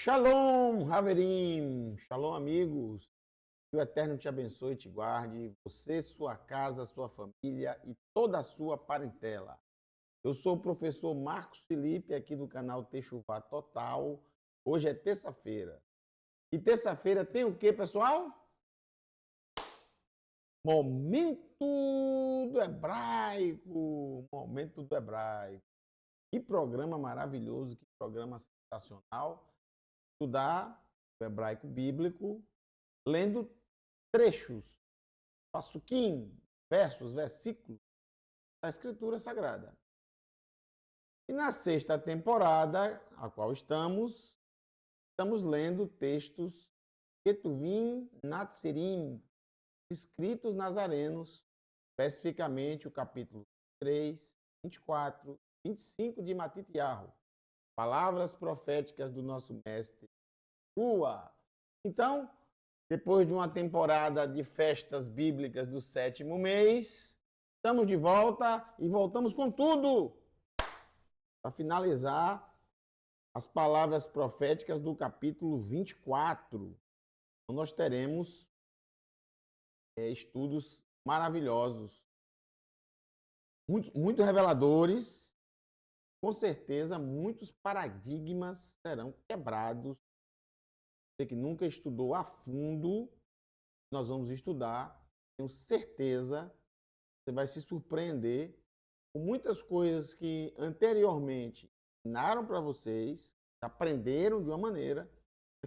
Shalom, Haverim, Shalom, amigos. Que o Eterno te abençoe e te guarde, você, sua casa, sua família e toda a sua parentela. Eu sou o professor Marcos Felipe, aqui do canal Techuvá Total. Hoje é terça-feira. E terça-feira tem o que, pessoal? Momento do Hebraico. Momento do Hebraico. Que programa maravilhoso, que programa sensacional. Estudar o hebraico bíblico, lendo trechos, passuquim, versos, versículos da Escritura Sagrada. E na sexta temporada, a qual estamos lendo textos Ketuvim Natsirim, escritos nazarenos, especificamente o capítulo 3, 24, 25 de Matitiahu, palavras proféticas do nosso mestre Ua. Então, depois de uma temporada de festas bíblicas do 7º mês, estamos de volta e voltamos com tudo para finalizar as palavras proféticas do capítulo 24. Então, nós teremos estudos maravilhosos, muito reveladores. Com certeza, muitos paradigmas serão quebrados. Você que nunca estudou a fundo, nós vamos estudar. Tenho certeza que você vai se surpreender com muitas coisas que anteriormente ensinaram para vocês, aprenderam de uma maneira,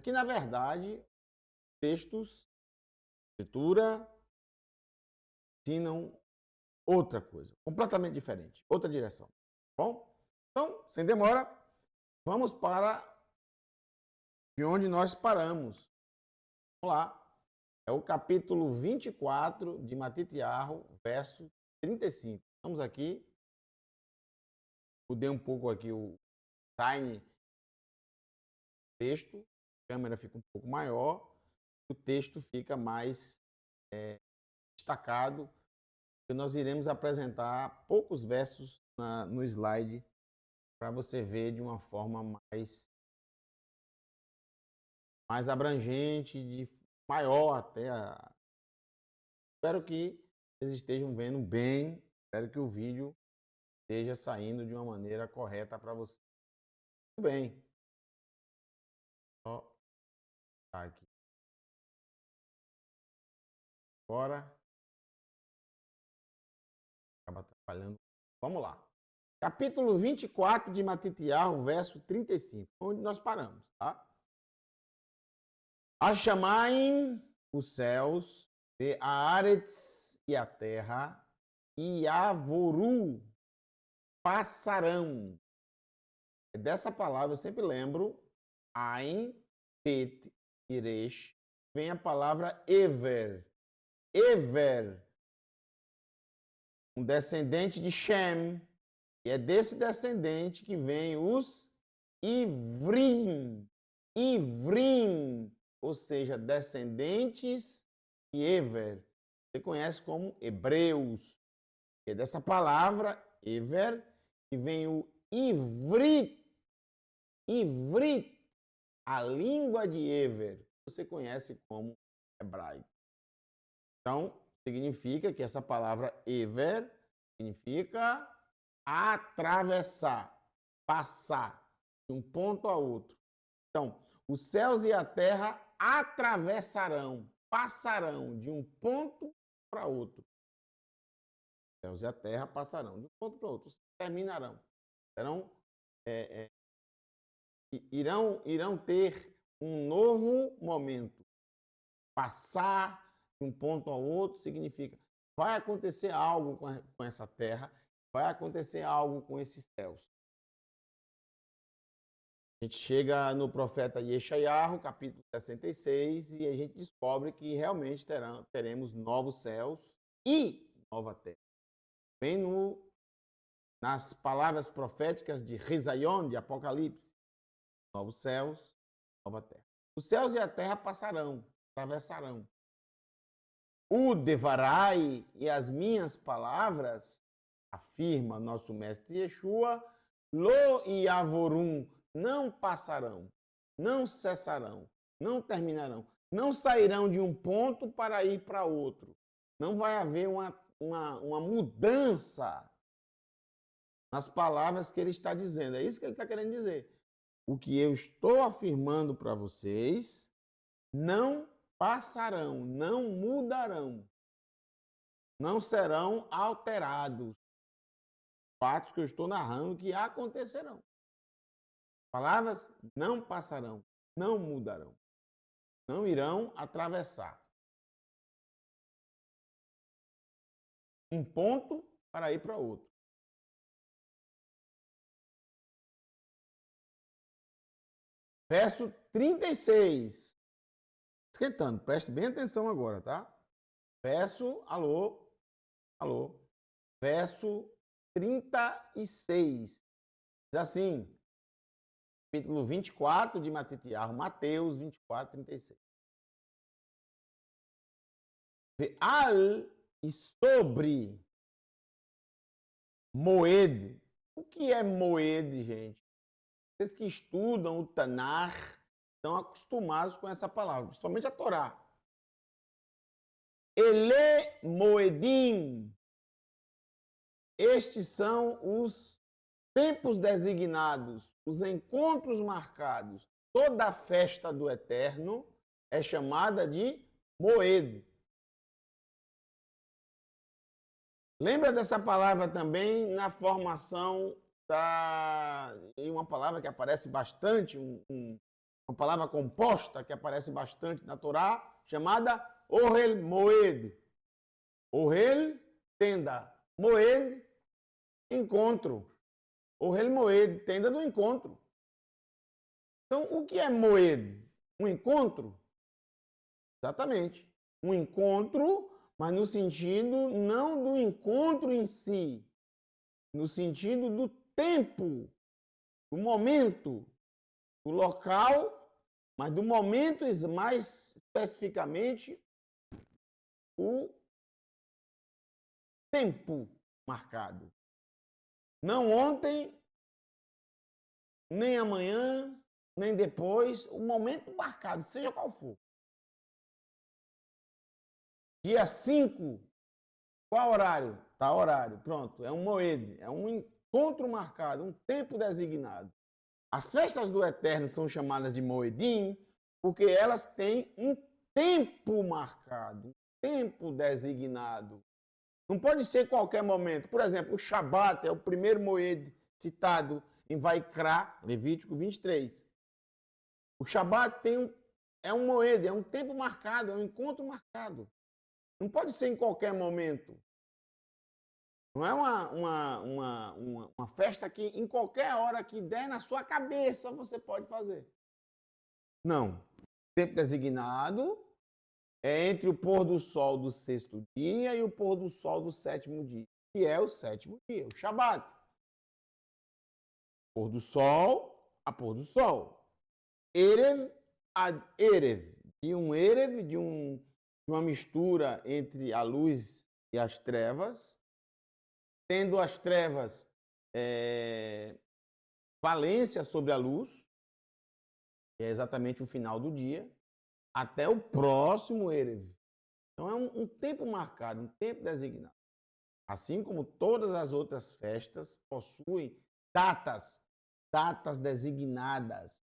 que na verdade textos, escritura, ensinam outra coisa, completamente diferente, outra direção. Bom? Então, sem demora, vamos para de onde nós paramos. Vamos lá. É o capítulo 24 de Matitiahu, verso 35. Vamos aqui. Mudei um pouco aqui o time do texto. A câmera fica um pouco maior. O texto fica mais destacado. E nós iremos apresentar poucos versos no slide para você ver de uma forma mais abrangente, maior até. Espero que vocês estejam vendo bem. Espero que o vídeo esteja saindo de uma maneira correta para você. Muito bem. Ó, tá aqui. Agora. Acaba atrapalhando. Vamos lá. Capítulo 24 de Matitiahu, verso 35. Onde nós paramos, tá? Achamaim, os céus, a Aretz e a terra, e Avoru, passarão. Dessa palavra eu sempre lembro, Ain, Pet, Iresh, vem a palavra Ever. Ever, um descendente de Shem, e é desse descendente que vem os Ivrim. Ivrim, ou seja, descendentes de Ever. Você conhece como hebreus. É dessa palavra, Ever, que vem o Ivrit. Ivrit, a língua de Ever. Você conhece como hebraico. Então, significa que essa palavra Ever significa atravessar, passar de um ponto a outro. Então, os céus e a terra atravessarão, passarão de um ponto para outro. Os céus e a terra passarão de um ponto para outro, terminarão. Irão ter um novo momento. Passar de um ponto ao outro significa vai acontecer algo com essa terra, vai acontecer algo com esses céus. A gente chega no profeta Yeshayahu, capítulo 66, e a gente descobre que realmente teremos novos céus e nova terra. Bem nas palavras proféticas de Rizaion, de Apocalipse, novos céus, nova terra. Os céus e a terra passarão, atravessarão. O Devarai e as minhas palavras, afirma nosso mestre Yeshua, Lo e Avorum, não passarão. não cessarão, não terminarão, não sairão de um ponto para ir para outro. Não vai haver uma mudança nas palavras que ele está dizendo. É isso que ele está querendo dizer. O que eu estou afirmando para vocês não passarão, não mudarão, não serão alterados. Fatos que eu estou narrando que acontecerão. Palavras não passarão, não mudarão, não irão atravessar um ponto para ir para outro. Verso 36. Esquentando, preste bem atenção agora, tá? Alô. Verso 36. Diz assim, capítulo 24 de Mateus 24, 36. Al e sobre Moed. O que é Moed, gente? Vocês que estudam o Tanar estão acostumados com essa palavra, principalmente a Torá. Ele Moedim. Estes são os tempos designados, os encontros marcados. Toda a festa do Eterno é chamada de Moed. Lembra dessa palavra também na formação e uma palavra que aparece bastante, uma palavra composta que aparece bastante na Torá, chamada Ohel Moed. Ohel, tenda. Moed, encontro. Ohel Moed, tenda do encontro. Então, o que é Moed? Um encontro? Exatamente. Um encontro, mas no sentido não do encontro em si, no sentido do tempo, do momento, do local, mas do momento, mais especificamente, o tempo marcado. Não ontem, nem amanhã, nem depois, o momento marcado, seja qual for. Dia 5, qual horário? Tá horário, pronto, é um moed, é um encontro marcado, um tempo designado. As festas do Eterno são chamadas de moedim porque elas têm um tempo marcado, um tempo designado. Não pode ser qualquer momento. Por exemplo, o Shabat é o primeiro moed citado em Vaikra, Levítico 23. O Shabat é um moed, é um tempo marcado, é um encontro marcado. Não pode ser em qualquer momento. Não é uma festa que em qualquer hora que der na sua cabeça você pode fazer. Não. Tempo designado é entre o pôr do sol do 6º dia e o pôr do sol do 7º dia, que é o 7º dia, o Shabat. Pôr do sol a pôr do sol. Erev ad Erev. De um Erev, de uma mistura entre a luz e as trevas, tendo as trevas valência sobre a luz, que é exatamente o final do dia, até o próximo Erev. Então é um tempo marcado, um tempo designado. Assim como todas as outras festas possuem datas designadas.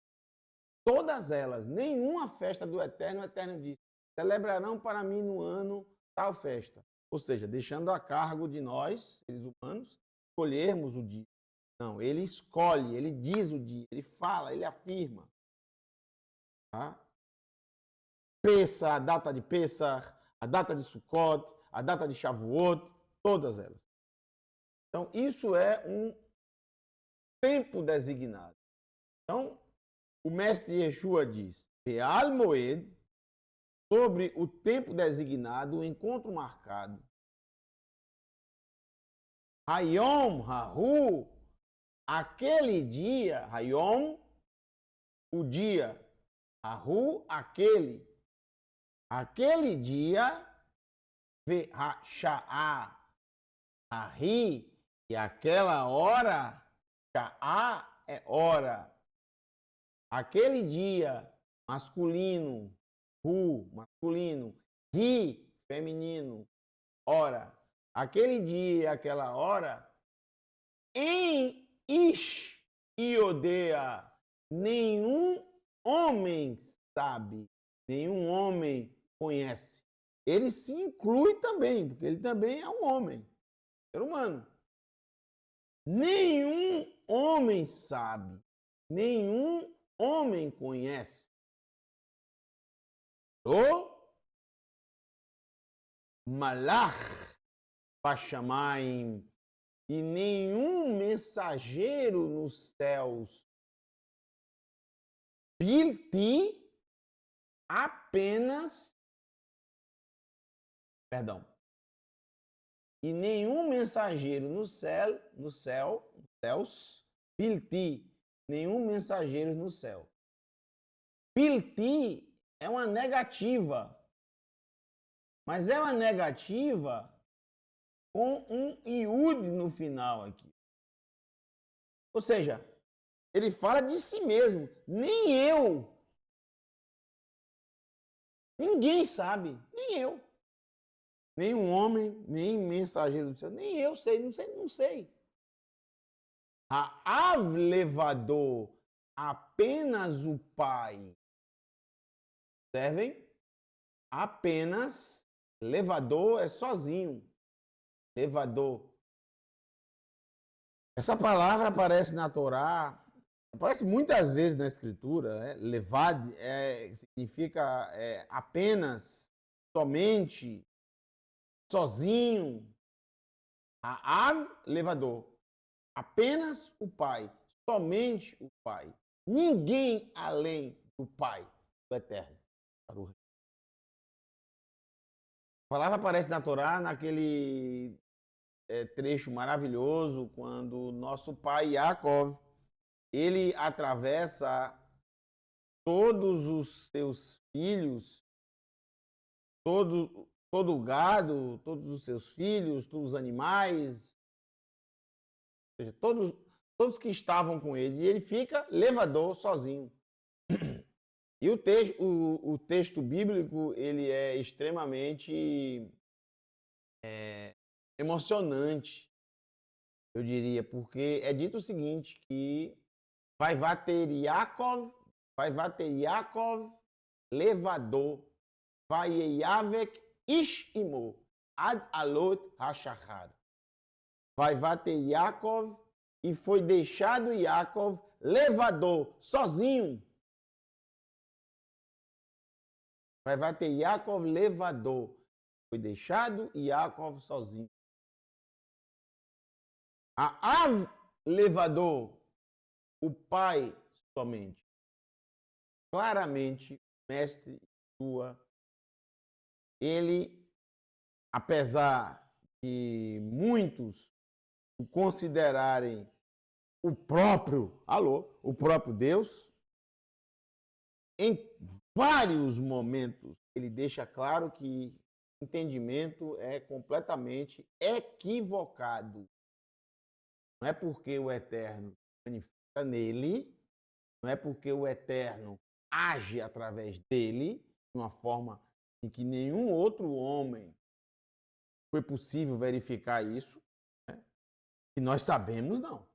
Todas elas, nenhuma festa do Eterno, o Eterno diz, celebrarão para mim no ano tal festa. Ou seja, deixando a cargo de nós, seres humanos, escolhermos o dia. Não, ele escolhe, ele diz o dia, ele fala, ele afirma. Tá? A data de Pessah, a data de Sukkot, a data de Shavuot, todas elas. Então, isso é um tempo designado. Então, o mestre Yeshua diz, Be'al Moed, sobre o tempo designado, o encontro marcado. Hayom Hahu, aquele dia, Hayom, o dia, Hahu, aquele dia, Ve'ha-sha'a, Ahi, e aquela hora, Sha'a é hora. aquele dia, masculino, masculino, ri, feminino, hora. Aquele dia, aquela hora, em Ish e Odeia, nenhum homem sabe, nenhum homem conhece. Ele se inclui também, porque ele também é um homem, ser humano. Nenhum homem sabe, nenhum homem conhece. O Malach Bashamayim, e nenhum mensageiro nos céus. Bilti, apenas, perdão, e nenhum mensageiro no céus, Bilti, nenhum mensageiro no céu. Bilti é uma negativa, mas é uma negativa com um iud no final aqui. Ou seja, ele fala de si mesmo, nem eu. Ninguém sabe, nem eu. Nem um homem, nem mensageiro do céu, nem eu sei, não sei. A levador, apenas o Pai. Servem? Apenas, levador é sozinho. Levador. Essa palavra aparece na Torá, aparece muitas vezes na Escritura. Né? Levad significa apenas, somente, sozinho. A levador. Apenas o Pai. Somente o Pai. Ninguém além do Pai, do Eterno. A palavra aparece na Torá naquele trecho maravilhoso quando nosso pai Yaakov, ele atravessa todos os seus filhos, todo o gado, todos os seus filhos, todos os animais, ou seja, todos que estavam com ele, e ele fica levador sozinho. E o texto bíblico, ele é extremamente emocionante, eu diria, porque é dito o seguinte, que vai bater Yaakov, levador, vai Yavek ish imo, ad alot hashachar. Vai bater Yaakov, e foi deixado Yaakov levador, sozinho. Vai bater Yaakov levador. Foi deixado Yaakov sozinho. A levador, o pai somente. Claramente, mestre sua, ele, apesar de muitos o considerarem o próprio Deus, em vários momentos ele deixa claro que o entendimento é completamente equivocado. Não é porque o Eterno se manifesta nele, não é porque o Eterno age através dele, de uma forma em que nenhum outro homem foi possível verificar isso, né? E nós sabemos, não.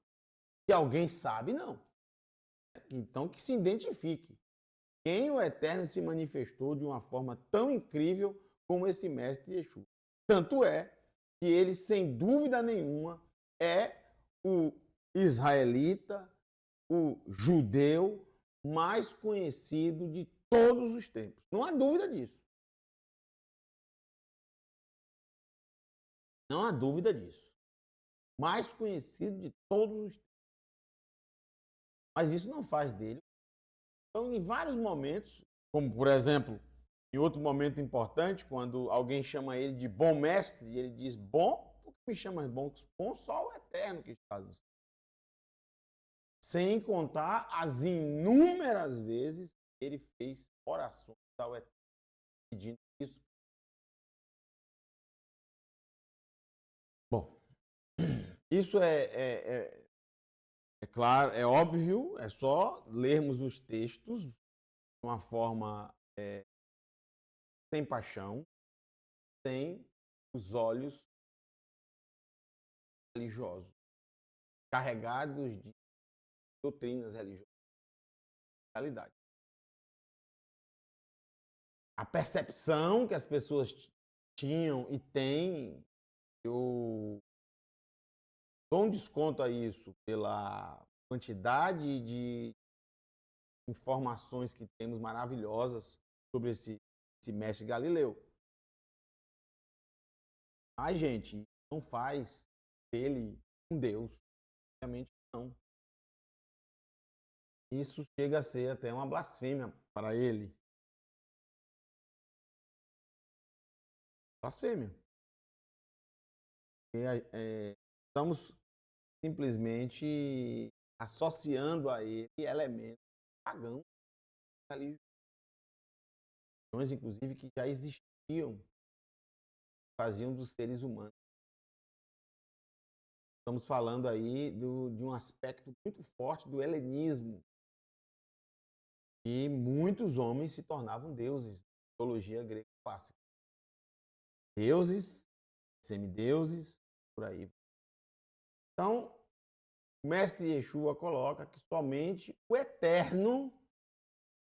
Se alguém sabe, não. Então, que se identifique. Quem o Eterno se manifestou de uma forma tão incrível como esse mestre Yeshua. Tanto é que ele, sem dúvida nenhuma, é o israelita, o judeu mais conhecido de todos os tempos. Não há dúvida disso. Não há dúvida disso. Mais conhecido de todos os tempos. Mas isso não faz dele. Então, em vários momentos, como por exemplo, em outro momento importante, quando alguém chama ele de bom mestre, e ele diz, bom, por que me chamas bom? Bom só o Eterno que está no céu. Sem contar as inúmeras vezes que ele fez orações ao Eterno, pedindo isso. Bom, isso É claro, é óbvio, é só lermos os textos de uma forma sem paixão, sem os olhos religiosos, carregados de doutrinas religiosas. Realidade. A percepção que as pessoas tinham e têm, eu dou um desconto a isso pela quantidade de informações que temos maravilhosas sobre esse mestre Galileu. Mas, gente, não faz dele um Deus. Obviamente não. Isso chega a ser até uma blasfêmia para ele. Blasfêmia. Estamos simplesmente associando a ele elementos pagãos, religiões, inclusive, que já existiam, faziam dos seres humanos. Estamos falando aí de um aspecto muito forte do helenismo. E muitos homens se tornavam deuses na mitologia grega clássica. Deuses, semideuses, por aí. Então, o mestre Yeshua coloca que somente o Eterno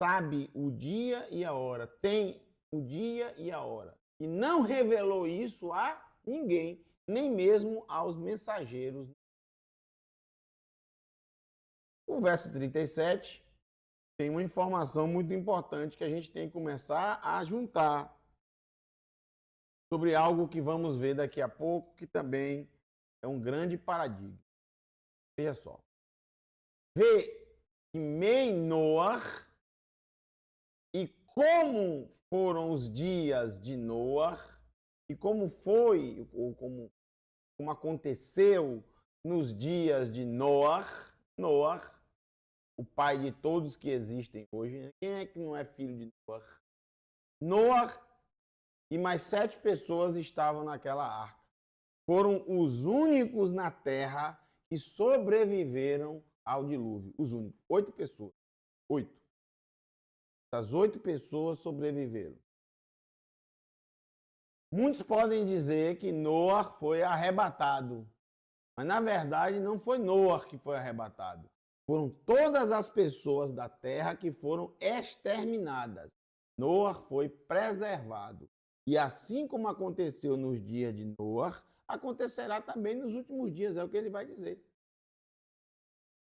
sabe o dia e a hora, tem o dia e a hora. E não revelou isso a ninguém, nem mesmo aos mensageiros. O verso 37 tem uma informação muito importante que a gente tem que começar a juntar sobre algo que vamos ver daqui a pouco, que também é um grande paradigma. Veja só. Vê Imei Noar e como foram os dias de Noar e como foi, ou como aconteceu nos dias de Noar, o pai de todos que existem hoje. Quem é que não é filho de Noar? Noar e mais 7 pessoas estavam naquela arca. Foram os únicos na terra que sobreviveram ao dilúvio. Os únicos. 8 pessoas. 8. Essas 8 pessoas sobreviveram. Muitos podem dizer que Noar foi arrebatado. Mas, na verdade, não foi Noar que foi arrebatado. Foram todas as pessoas da terra que foram exterminadas. Noar foi preservado. E assim como aconteceu nos dias de Noar, acontecerá também nos últimos dias, é o que ele vai dizer.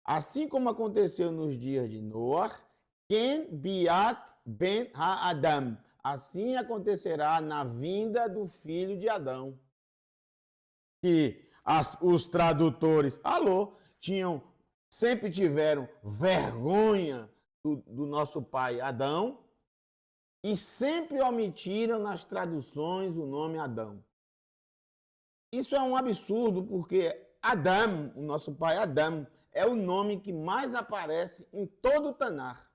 Assim como aconteceu nos dias de Noar, Ken Biat Ben Ha-Adam. Assim acontecerá na vinda do filho de Adão. Que os tradutores, sempre tiveram vergonha do nosso pai Adão e sempre omitiram nas traduções o nome Adão. Isso é um absurdo porque Adão, o nosso pai Adão, é o nome que mais aparece em todo o Tanar.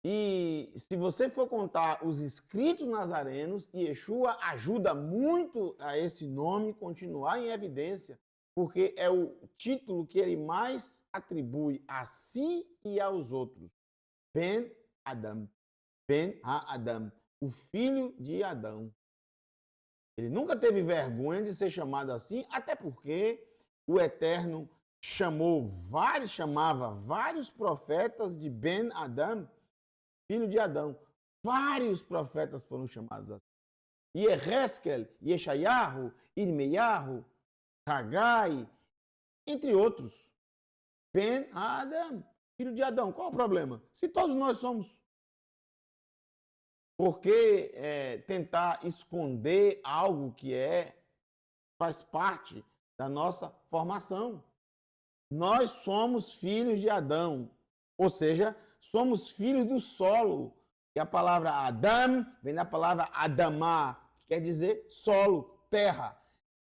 E se você for contar os escritos nazarenos, Yeshua ajuda muito a esse nome continuar em evidência, porque é o título que ele mais atribui a si e aos outros. Ben Adam, Ben Ha-Adam, o filho de Adão. Ele nunca teve vergonha de ser chamado assim, até porque o Eterno chamava vários profetas de Ben Adam, filho de Adão. Vários profetas foram chamados assim. Yeheskel, Yeshayahu, Irmeiahu, Hagai, entre outros. Ben Adam, filho de Adão. Qual o problema? Se todos nós somos. Por que tentar esconder algo que faz parte da nossa formação? Nós somos filhos de Adão, ou seja, somos filhos do solo. E a palavra Adam vem da palavra Adamá, que quer dizer solo, terra.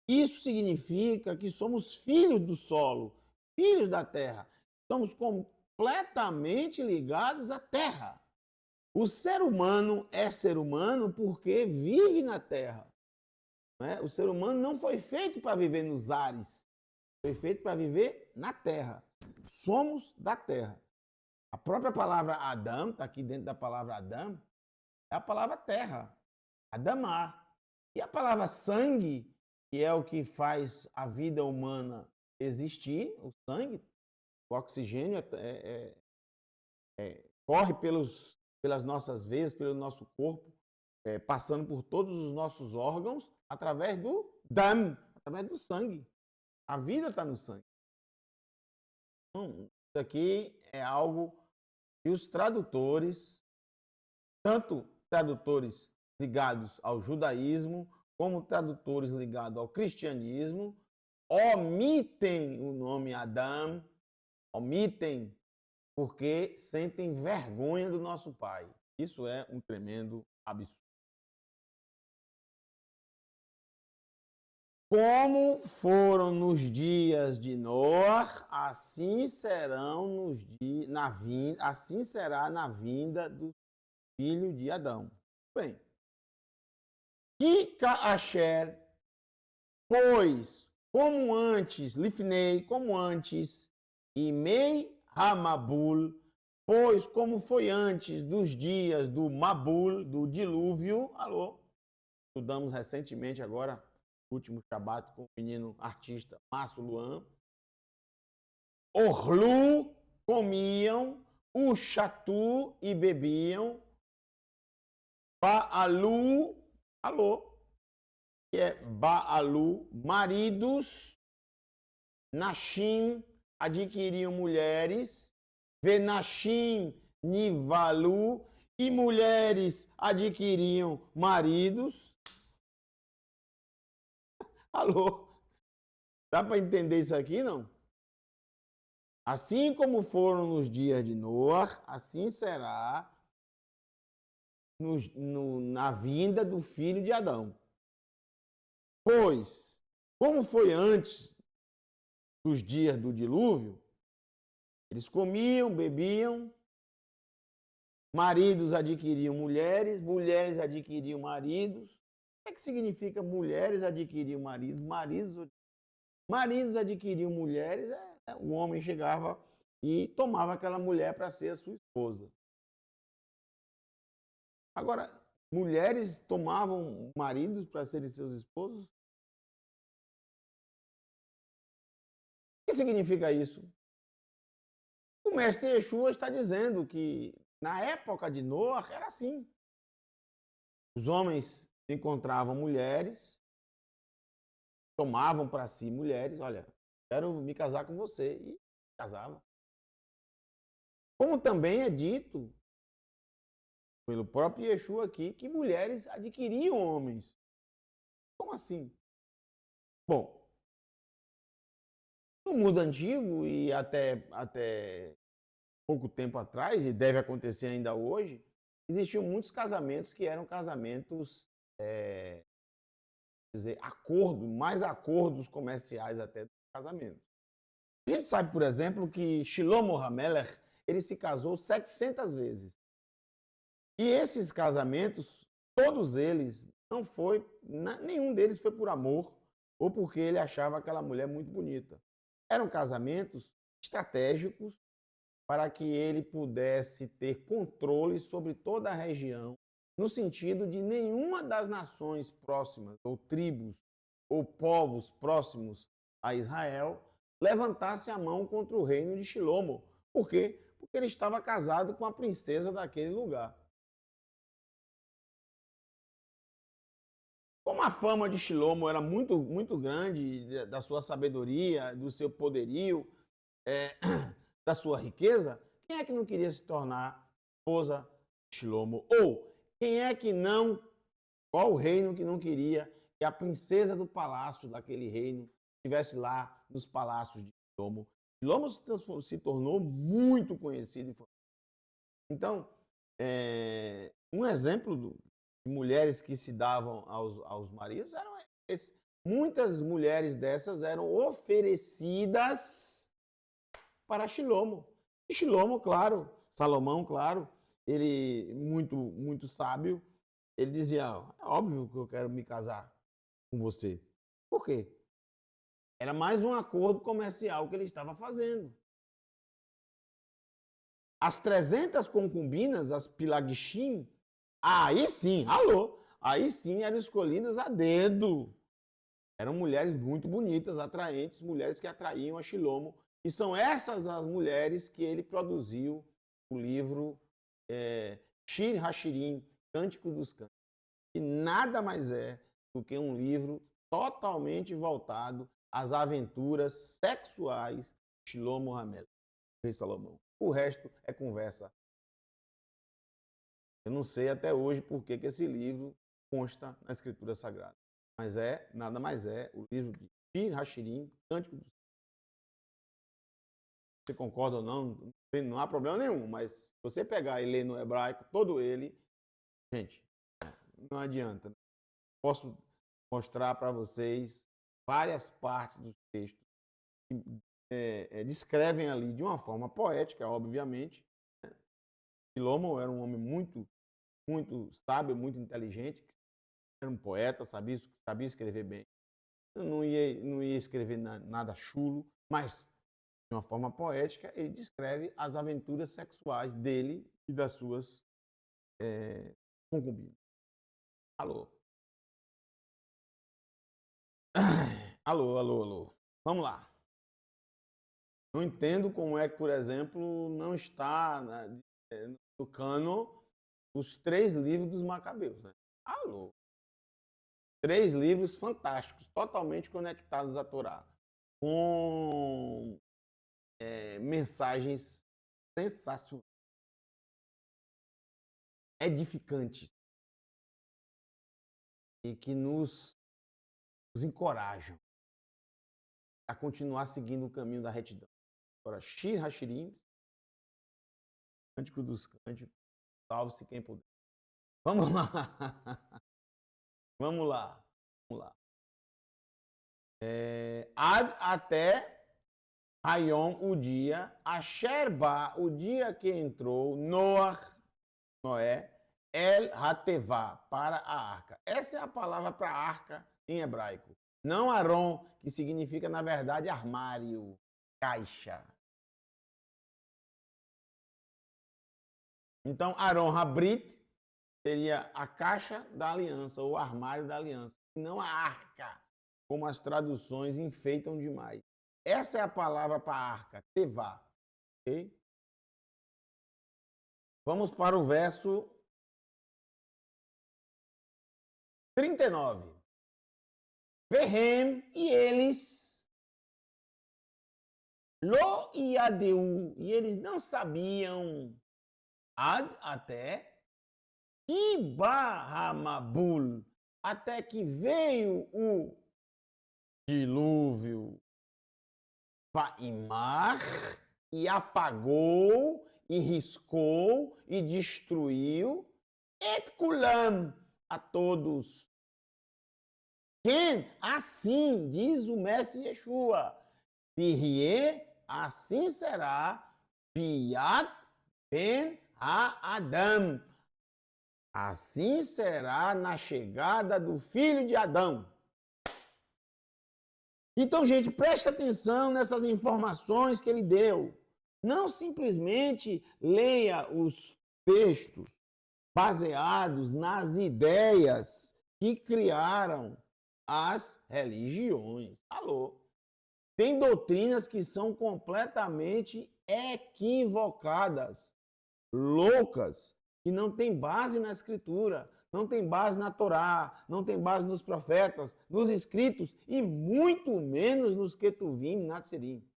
Isso significa que somos filhos do solo, filhos da terra. Somos completamente ligados à terra. O ser humano é ser humano porque vive na terra. O ser humano não foi feito para viver nos ares. Foi feito para viver na terra. Somos da terra. A própria palavra Adão, está aqui dentro da palavra Adão, é a palavra terra, Adamá. E a palavra sangue, que é o que faz a vida humana existir, o sangue, o oxigênio corre pelas nossas veias, pelo nosso corpo, passando por todos os nossos órgãos, através do dam, através do sangue. A vida está no sangue. Então, isso aqui é algo que os tradutores, tanto tradutores ligados ao judaísmo, como tradutores ligados ao cristianismo, omitem o nome Adão, omitem porque sentem vergonha do nosso pai. Isso é um tremendo absurdo. Como foram nos dias de Noé, assim serão assim será na vinda do filho de Adão. Bem, Kika Asher, pois, como antes, Lifnei, como antes, e Mei Hamabul, pois, como foi antes dos dias do Mabul, do dilúvio, estudamos recentemente agora, último Shabat com o menino artista Márcio Luan. Orlu, comiam, Uxatu e bebiam, Baalu, que é Baalu, maridos, Nashim, adquiriam mulheres, Venashim, Nivalu, e mulheres adquiriam maridos. Dá para entender isso aqui, não? Assim como foram nos dias de Noé, assim será na vinda do filho de Adão. Pois, como foi antes dos dias do dilúvio, eles comiam, bebiam, maridos adquiriam mulheres, mulheres adquiriam maridos. O que significa mulheres adquiriam maridos? Maridos adquiriam mulheres, o homem chegava e tomava aquela mulher para ser a sua esposa. Agora, mulheres tomavam maridos para serem seus esposos? O que significa isso? O mestre Yeshua está dizendo que na época de Noé era assim. Os homens encontravam mulheres, tomavam para si mulheres, olha, quero me casar com você, e casavam. Como também é dito pelo próprio Yeshua aqui, que mulheres adquiriam homens. Como assim? Bom, no mundo antigo e até pouco tempo atrás, e deve acontecer ainda hoje, existiam muitos casamentos que eram casamentos, mais acordos comerciais até do casamento. A gente sabe, por exemplo, que Shlomo HaMelech, ele se casou 700 vezes. E esses casamentos, todos eles, nenhum deles foi por amor ou porque ele achava aquela mulher muito bonita. Eram casamentos estratégicos para que ele pudesse ter controle sobre toda a região, no sentido de nenhuma das nações próximas, ou tribos, ou povos próximos a Israel, levantasse a mão contra o reino de Shilomo. Por quê? Porque ele estava casado com a princesa daquele lugar. Como a fama de Shilomo era muito, muito grande, da sua sabedoria, do seu poderio, da sua riqueza, quem é que não queria se tornar esposa de Shilomo? Ou quem é que não, qual o reino que não queria que a princesa do palácio daquele reino estivesse lá nos palácios de Shilomo? Shilomo se tornou muito conhecido. Então, um exemplo de mulheres que se davam aos maridos eram esses. Muitas mulheres dessas eram oferecidas para Shilomo. E Shilomo, claro, Salomão, claro, ele muito, muito sábio, ele dizia, é óbvio que eu quero me casar com você. Por quê? Era mais um acordo comercial que ele estava fazendo. As 300 concubinas, as Pilagshim, aí sim, aí sim eram escolhidas a dedo. Eram mulheres muito bonitas, atraentes, mulheres que atraíam a Shilomo. E são essas as mulheres que ele produziu o livro Shir Hashirim, Cântico dos Cânticos, que nada mais é do que um livro totalmente voltado às aventuras sexuais de Shlomo Hamel, rei Salomão. O resto é conversa. Eu não sei até hoje por que esse livro consta na Escritura Sagrada. Mas nada mais é, o livro de Shir Hashirim, Cântico dos Cânticos. Você concorda ou não há problema nenhum, mas se você pegar e ler no hebraico, todo ele, gente, não adianta. Posso mostrar para vocês várias partes dos textos que descrevem ali de uma forma poética, obviamente. Shlomo era um homem muito, muito sábio, muito inteligente, era um poeta, sabia escrever bem. Não ia escrever nada chulo, mas de uma forma poética, ele descreve as aventuras sexuais dele e das suas concubinas. Alô? Alô. Vamos lá. Não entendo como é que, por exemplo, não está no cânon os 3 livros dos Macabeus. Né? Alô? 3 livros fantásticos, totalmente conectados à Torá, com mensagens sensacionais, edificantes e que nos encorajam a continuar seguindo o caminho da retidão. Agora, Shir Hashirim, Cântico dos Cânticos, salve-se quem puder. Vamos lá. Vamos lá. Até Hayom, o dia, Asherba, o dia que entrou, Noé, El Hatevá, para a arca. Essa é a palavra para arca em hebraico. Não Aron, que significa, na verdade, armário, caixa. Então, Aron Habrit seria a caixa da aliança, ou armário da aliança, e não a arca, como as traduções enfeitam demais. Essa é a palavra para arca, tevá. Okay? Vamos para o verso 39. Vehem, e eles, lo iadeu, e eles não sabiam, até, Ibahamabul, até que veio o dilúvio, Vaimar, e apagou, e riscou, e destruiu, et kulam, a todos. Quem? Assim diz o mestre Yeshua, Tirie, assim será, Biat ben Adam. Assim será na chegada do filho de Adão. Então, gente, preste atenção nessas informações que ele deu. Não simplesmente leia os textos baseados nas ideias que criaram as religiões. Alô? Tem doutrinas que são completamente equivocadas, loucas, que não tem base na Escritura, não tem base na Torá, não tem base nos profetas, nos escritos e muito menos nos Ketuvim e Natserim.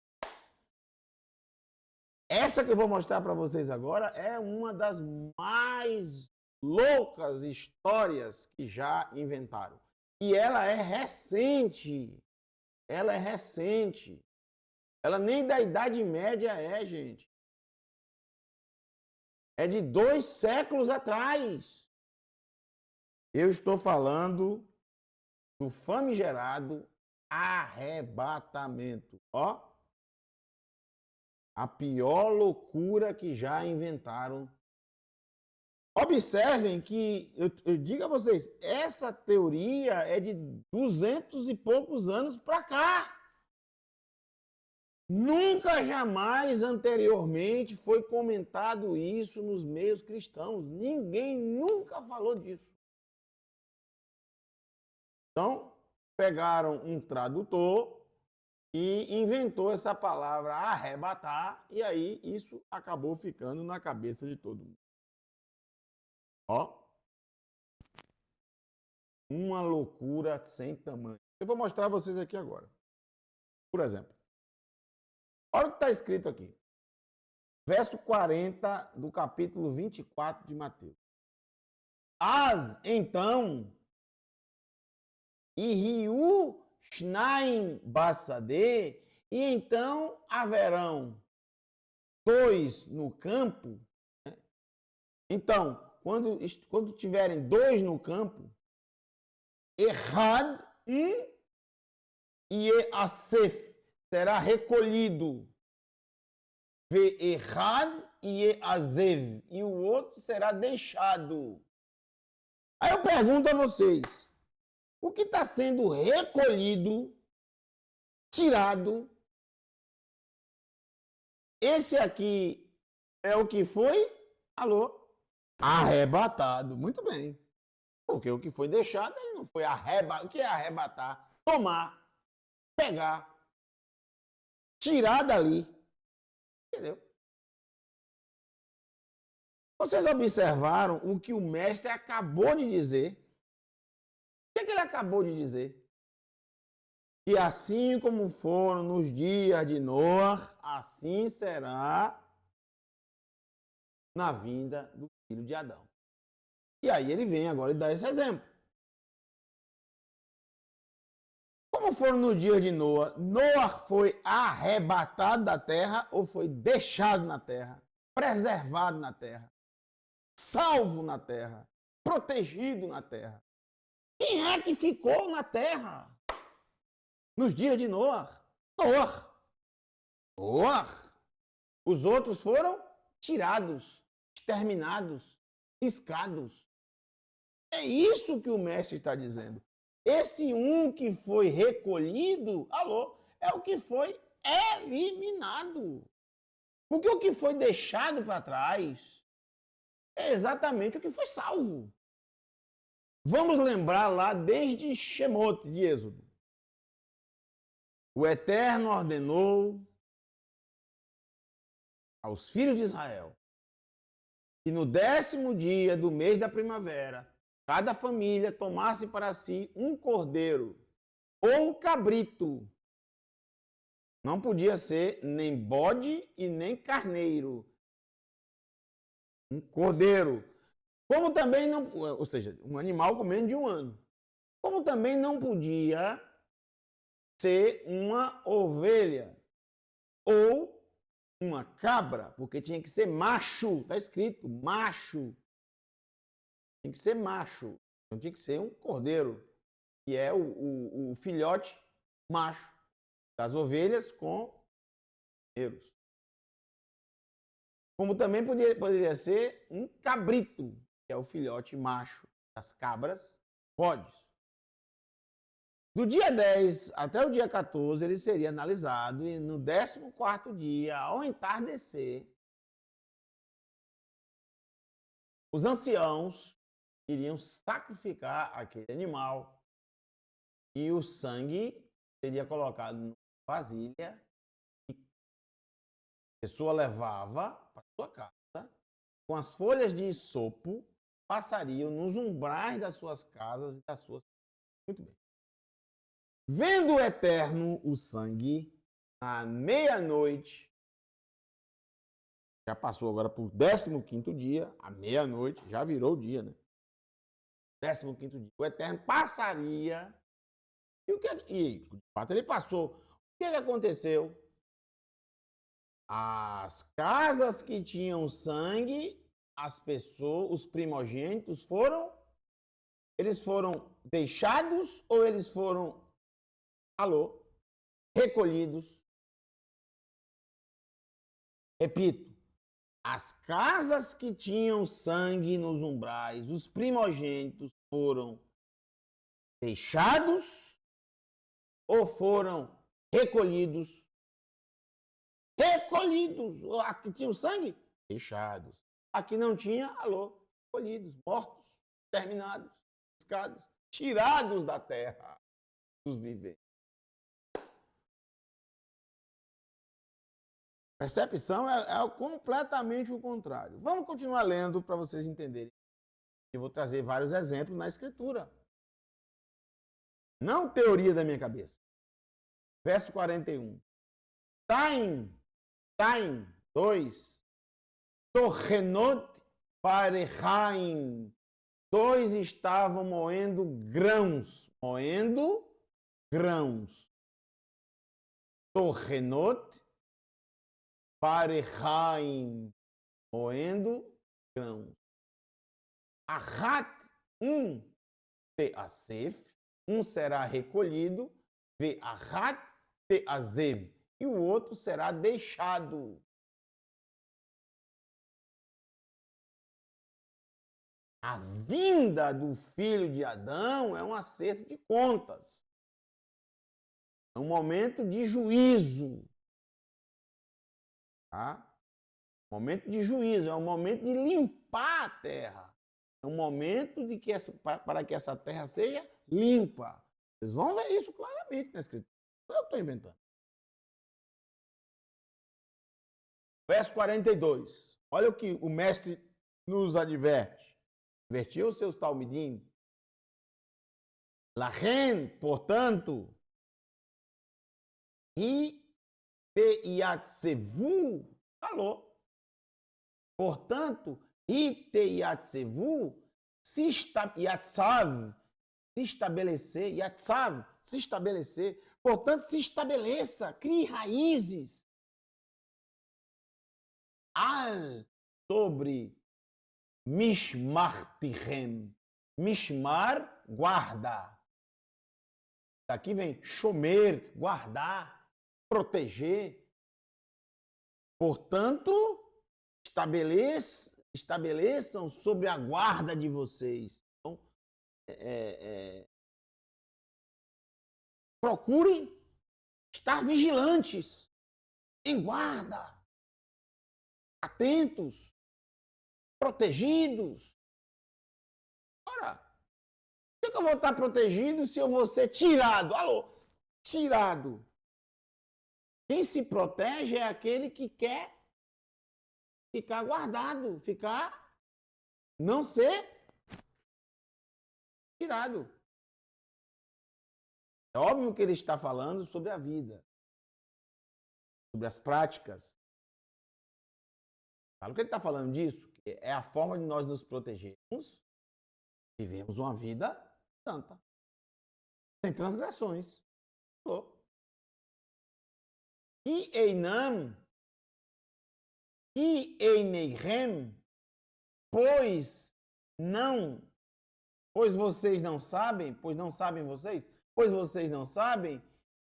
Essa que eu vou mostrar para vocês agora é uma das mais loucas histórias que já inventaram. E ela é recente. Ela é recente. Ela nem da Idade Média gente. É de 2 séculos atrás. Eu estou falando do famigerado arrebatamento. Ó, a pior loucura que já inventaram. Observem que, eu digo a vocês, essa teoria é de 200 e poucos anos para cá. Nunca, jamais anteriormente foi comentado isso nos meios cristãos. Ninguém nunca falou disso. Então, pegaram um tradutor e inventou essa palavra arrebatar, e aí isso acabou ficando na cabeça de todo mundo. Ó, uma loucura sem tamanho. Eu vou mostrar a vocês aqui agora. Por exemplo, olha o que está escrito aqui. Verso 40 do capítulo 24 de Mateus. Então, e riu Shnaim Bassadê, e então haverão dois no campo. Então, quando tiverem dois no campo, Errad, e Asef será recolhido. Errad e Azev, e o outro será deixado. Aí eu pergunto a vocês, o que está sendo recolhido, tirado, esse aqui é o que foi, arrebatado. Muito bem. Porque o que foi deixado, ele não foi arrebatar. O que é arrebatar? Tomar, pegar, tirar dali. Entendeu? Vocês observaram o que o mestre acabou de dizer? O que, ele acabou de dizer? Que assim como foram nos dias de Noé, assim será na vinda do filho de Adão. E aí ele vem agora e dá esse exemplo. Como foram nos dias de Noé? Noé foi arrebatado da terra ou foi deixado na terra, preservado na terra, salvo na terra, protegido na terra? Quem é que ficou na terra nos dias de Noé? Noé. Os outros foram tirados, exterminados, riscados. É isso que o mestre está dizendo. Esse um que foi recolhido, é o que foi eliminado. Porque o que foi deixado para trás é exatamente o que foi salvo. Vamos lembrar lá desde Shemot de Êxodo. O Eterno ordenou aos filhos de Israel que no 10º dia do mês da primavera, cada família tomasse para si um cordeiro ou um cabrito. Não podia ser nem bode e nem carneiro. Um cordeiro. Como também não, ou seja, um animal com menos de um ano. Como também não podia ser uma ovelha ou uma cabra, porque tinha que ser macho. Está escrito macho. Tinha que ser macho. Então tinha que ser um cordeiro, que é o filhote macho das ovelhas com carneiros. Como também poderia ser um cabrito, que é o filhote macho das cabras, bodes. Do dia 10 até o dia 14, ele seria analisado e no 14º dia, ao entardecer, os anciãos iriam sacrificar aquele animal e o sangue seria colocado numa vasilha e a pessoa levava para sua casa, com as folhas de isopo, passariam nos umbrais das suas casas e das suas... Muito bem. Vendo o Eterno o sangue, à meia-noite, já passou agora para o 15º dia, à meia-noite, já virou o dia, né? 15º dia. O Eterno passaria. E de fato ele passou. O que aconteceu? As casas que tinham sangue, as pessoas, os primogênitos eles foram deixados ou eles foram, recolhidos? Repito, as casas que tinham sangue nos umbrais, os primogênitos foram deixados ou foram recolhidos recolhidos. Aqui tinha o sangue? Fechados. Aqui não tinha, alô, recolhidos, mortos, terminados, riscados, tirados da terra dos viventes. Percepção é completamente o contrário. Vamos continuar lendo para vocês entenderem. Eu vou trazer vários exemplos na Escritura. Não teoria da minha cabeça. Verso 41. Tain 2. Torrenot parechaim. 2 estavam moendo grãos. Moendo grãos. Torrenot parechaim. Moendo grãos. Ahat, teasef, será recolhido, ve'ahat teazev, e o outro será deixado. A vinda do filho de Adão é um acerto de contas. É um momento de juízo. Tá? Momento de juízo, é um momento de limpar a terra. É um momento de que para que essa terra seja limpa. Vocês vão ver isso claramente na Escritura. Não é eu que estou inventando. Verso 42. Olha o que o mestre nos adverte. Advertiu os seus talmidim. Lachen, portanto, e te yatsevu, falou. Portanto, Iteyatsevu, se estabelecer, portanto, se estabeleça, crie raízes sobre Mishmartichem. Mishmar, guarda. Daqui vem shomer, guardar, proteger. Portanto, estabeleçam sobre a guarda de vocês. Então, procurem estar vigilantes, em guarda, atentos, protegidos. Ora, por que eu vou estar protegido se eu vou ser tirado? Alô, tirado. Quem se protege é aquele que quer ficar guardado, não ser tirado. É óbvio que ele está falando sobre a vida, sobre as práticas. Claro que ele está falando disso, que é a forma de nós nos protegermos, vivemos uma vida santa, sem transgressões. Que einam, que eineihem, pois vocês não sabem, pois não sabem vocês, pois vocês não sabem,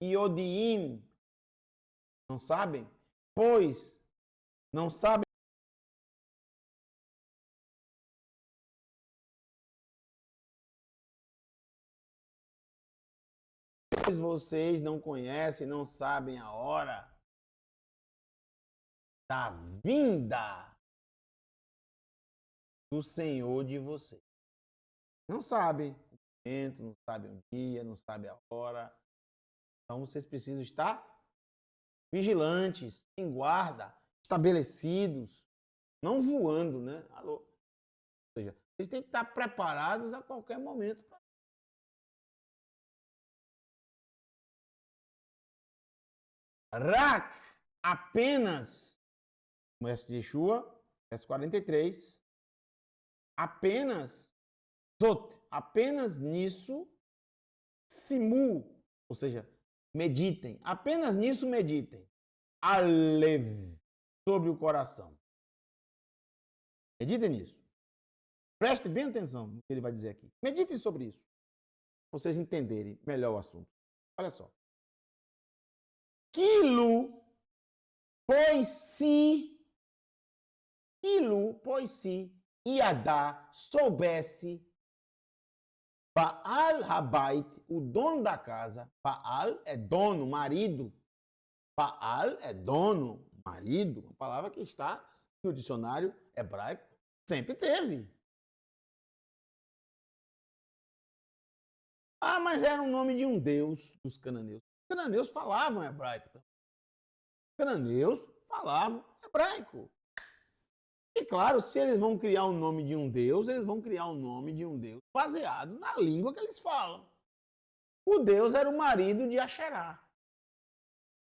e odiim, não sabem, pois não sabem. Pois vocês não conhecem, não sabem a hora da vinda do Senhor de vocês. Não sabem o momento, não sabem o dia, não sabem a hora. Então vocês precisam estar vigilantes, em guarda, estabelecidos, não voando, né? Alô? Ou seja, vocês têm que estar preparados a qualquer momento. Rak, apenas, mestre Yeshua, verso 43, apenas, zot, apenas nisso, simu, ou seja, meditem, apenas nisso meditem, alev, sobre o coração. Meditem nisso. Preste bem atenção no que ele vai dizer aqui. Meditem sobre isso, para vocês entenderem melhor o assunto. Olha só. Quilo, pois se, Iadá soubesse, Baal Habait, o dono da casa, Baal é dono, marido, Baal é dono, Marido, uma palavra que está no dicionário hebraico, sempre teve. Ah, mas era o nome de um deus dos cananeus. Os cananeus falavam hebraico. Os cananeus falavam hebraico. E claro, se eles vão criar o nome de um deus, eles vão criar o nome de um deus baseado na língua que eles falam. O deus era o marido de Asherá.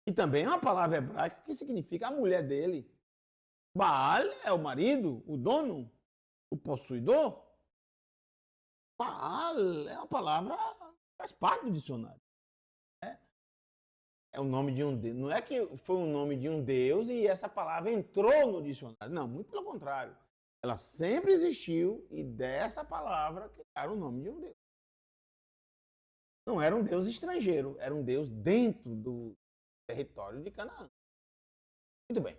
E também é uma palavra hebraica que significa a mulher dele. Baal é o marido, o dono, o possuidor. Baal é uma palavra que faz parte do dicionário. É o nome de um deus. Não é que foi o nome de um deus e essa palavra entrou no dicionário. Não, muito pelo contrário. Ela sempre existiu e dessa palavra criaram o nome de um deus. Não era um deus estrangeiro, era um deus dentro do território de Canaã. Muito bem.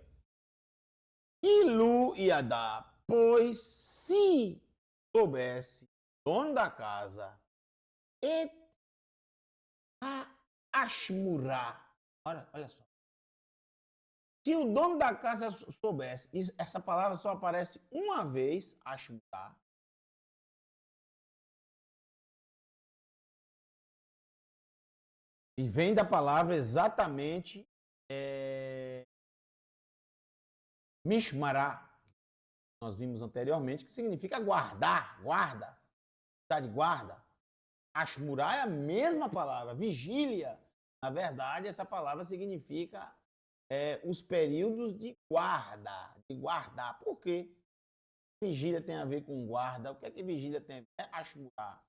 Ilu e Adá, pois se soubesse, dono da casa, et a Ashmurá. Olha só. Se o dono da casa soubesse, essa palavra só aparece uma vez, Ashmurá. E vem da palavra exatamente Mishmará. Nós vimos anteriormente, que significa guardar, guarda, está de guarda. Ashmurá é a mesma palavra, vigília. Na verdade, essa palavra significa os períodos de guarda, de guardar. Por quê? Vigília tem a ver com guarda. O que é que vigília tem a ver? É Ashmurá.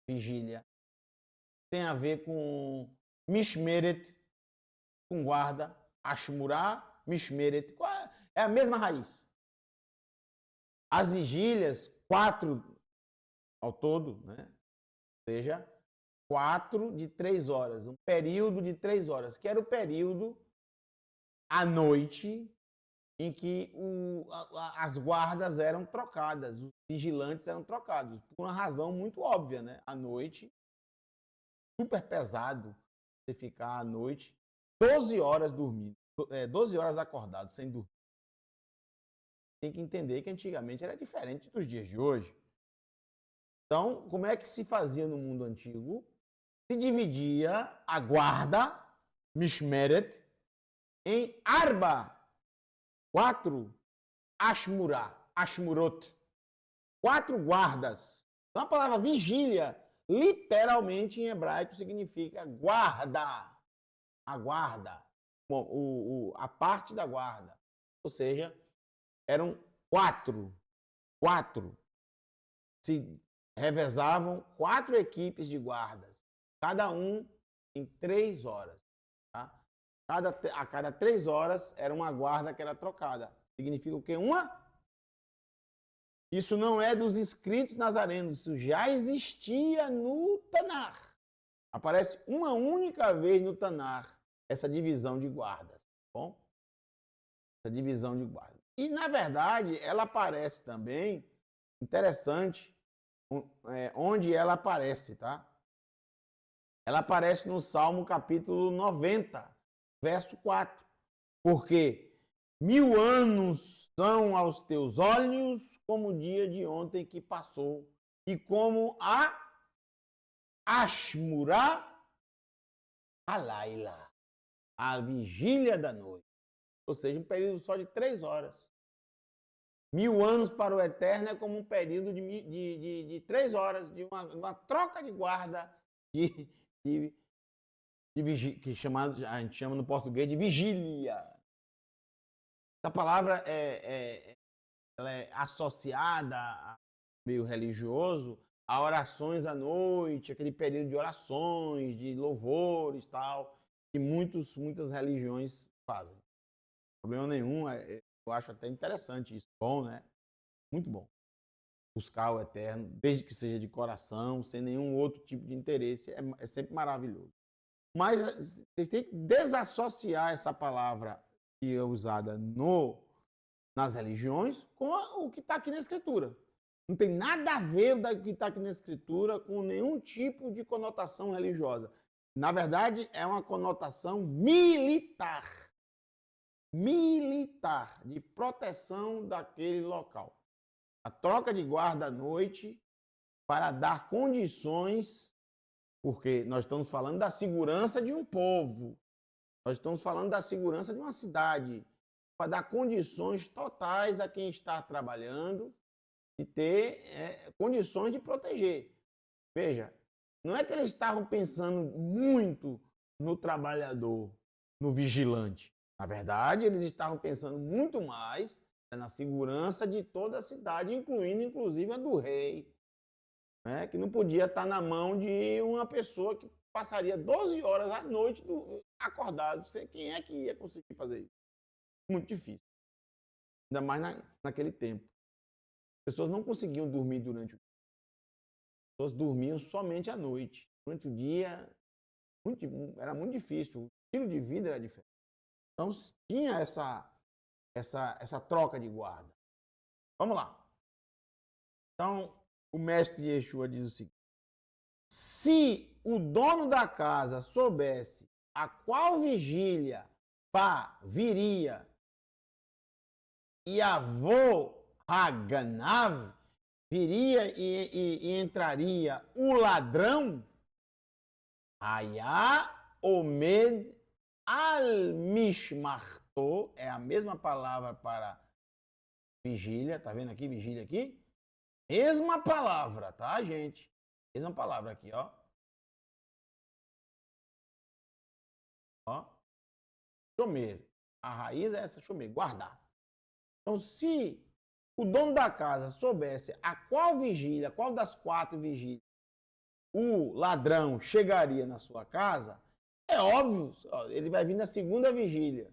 Vigília. Tem a ver com Mishmeret, com guarda. Ashmurá, Mishmeret. É a mesma raiz. As vigílias, 4 ao todo, né? Ou seja, 4 de 3 horas. Um período de 3 horas, que era o período à noite em que as guardas eram trocadas, os vigilantes eram trocados, por uma razão muito óbvia, né? À noite, super pesado você ficar à noite 12 horas dormindo, 12 horas acordado, sem dormir. Tem que entender que antigamente era diferente dos dias de hoje. Então, como é que se fazia no mundo antigo? Se dividia a guarda, Mishmeret, em Arba, 4 Ashmurot, 4 guardas. Então a palavra vigília, literalmente em hebraico, significa guarda. A guarda. Bom, a parte da guarda. Ou seja, eram 4. Se revezavam 4 equipes de guardas. Cada um em 3 horas. Tá? A cada 3 horas era uma guarda que era trocada. Significa o quê? Isso não é dos escritos nazarenos, isso já existia no Tanar. Aparece uma única vez no Tanar essa divisão de guardas. Bom? Essa divisão de guardas. E, na verdade, ela aparece também, interessante, onde ela aparece, tá? Ela aparece no Salmo capítulo 90, verso 4. Porque 1000 anos são aos teus olhos como o dia de ontem que passou, e como a Ashmurá Alaila, a vigília da noite. Ou seja, um período só de 3 horas. 1000 anos para o Eterno é como um período de 3 horas, de uma troca de guarda, que a gente chama no português de vigília. Essa palavra ela é associada a meio religioso a orações à noite, aquele período de orações, de louvores, tal, que muitas religiões fazem. Problema nenhum, eu acho até interessante isso. Bom, né? Muito bom. Buscar o Eterno, desde que seja de coração, sem nenhum outro tipo de interesse, é sempre maravilhoso. Mas vocês têm que desassociar essa palavra que é usada nas religiões com o que está aqui na Escritura. Não tem nada a ver o que está aqui na Escritura com nenhum tipo de conotação religiosa. Na verdade, é uma conotação militar. militar, de proteção daquele local. A troca de guarda à noite para dar condições, porque nós estamos falando da segurança de um povo, nós estamos falando da segurança de uma cidade, para dar condições totais a quem está trabalhando de ter condições de proteger. Veja, não é que eles estavam pensando muito no trabalhador, no vigilante. Na verdade, eles estavam pensando muito mais na segurança de toda a cidade, incluindo inclusive a do rei, né? Que não podia estar na mão de uma pessoa que passaria 12 horas à noite acordado. Quem é que ia conseguir fazer isso? Muito difícil. Ainda mais naquele tempo. As pessoas não conseguiam dormir durante o dia. As pessoas dormiam somente à noite. Durante o dia era muito difícil. O estilo de vida era diferente. Então tinha essa troca de guarda. Vamos lá. Então, o mestre Yeshua diz o seguinte: se o dono da casa soubesse a qual vigília pá viria e avô Haganav viria e entraria o ladrão, Hayá Omed al-Mishmarto, é a mesma palavra para vigília, tá vendo aqui, vigília aqui? Mesma palavra, tá, gente? Mesma palavra aqui, ó. Ó. Chomer. A raiz é essa, chomer, guardar. Então, se o dono da casa soubesse a qual vigília, qual das 4 vigílias o ladrão chegaria na sua casa, é óbvio, ele vai vir na segunda vigília.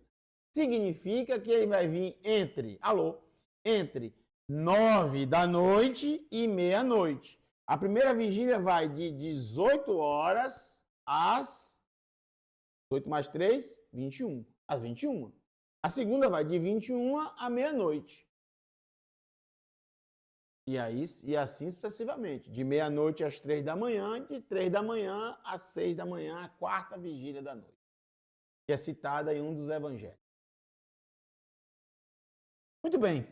Significa que ele vai vir entre 9 da noite e meia-noite. A primeira vigília vai de 18 horas às 18 mais 3, 21. Às 21. A segunda vai de 21 à meia-noite. E assim sucessivamente. De meia-noite às 3 da manhã, de 3 da manhã às 6 da manhã, a quarta vigília da noite. Que é citada em um dos evangelhos. Muito bem.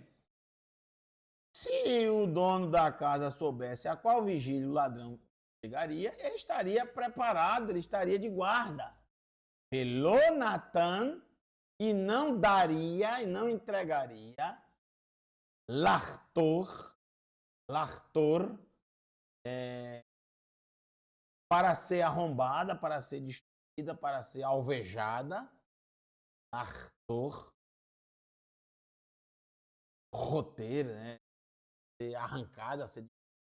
Se o dono da casa soubesse a qual vigília o ladrão chegaria, ele estaria preparado, ele estaria de guarda. Pelonatan, e não daria, e não entregaria Lartor, para ser arrombada, para ser destruída, para ser alvejada. Lartor, roteira, né? Ser arrancada, ser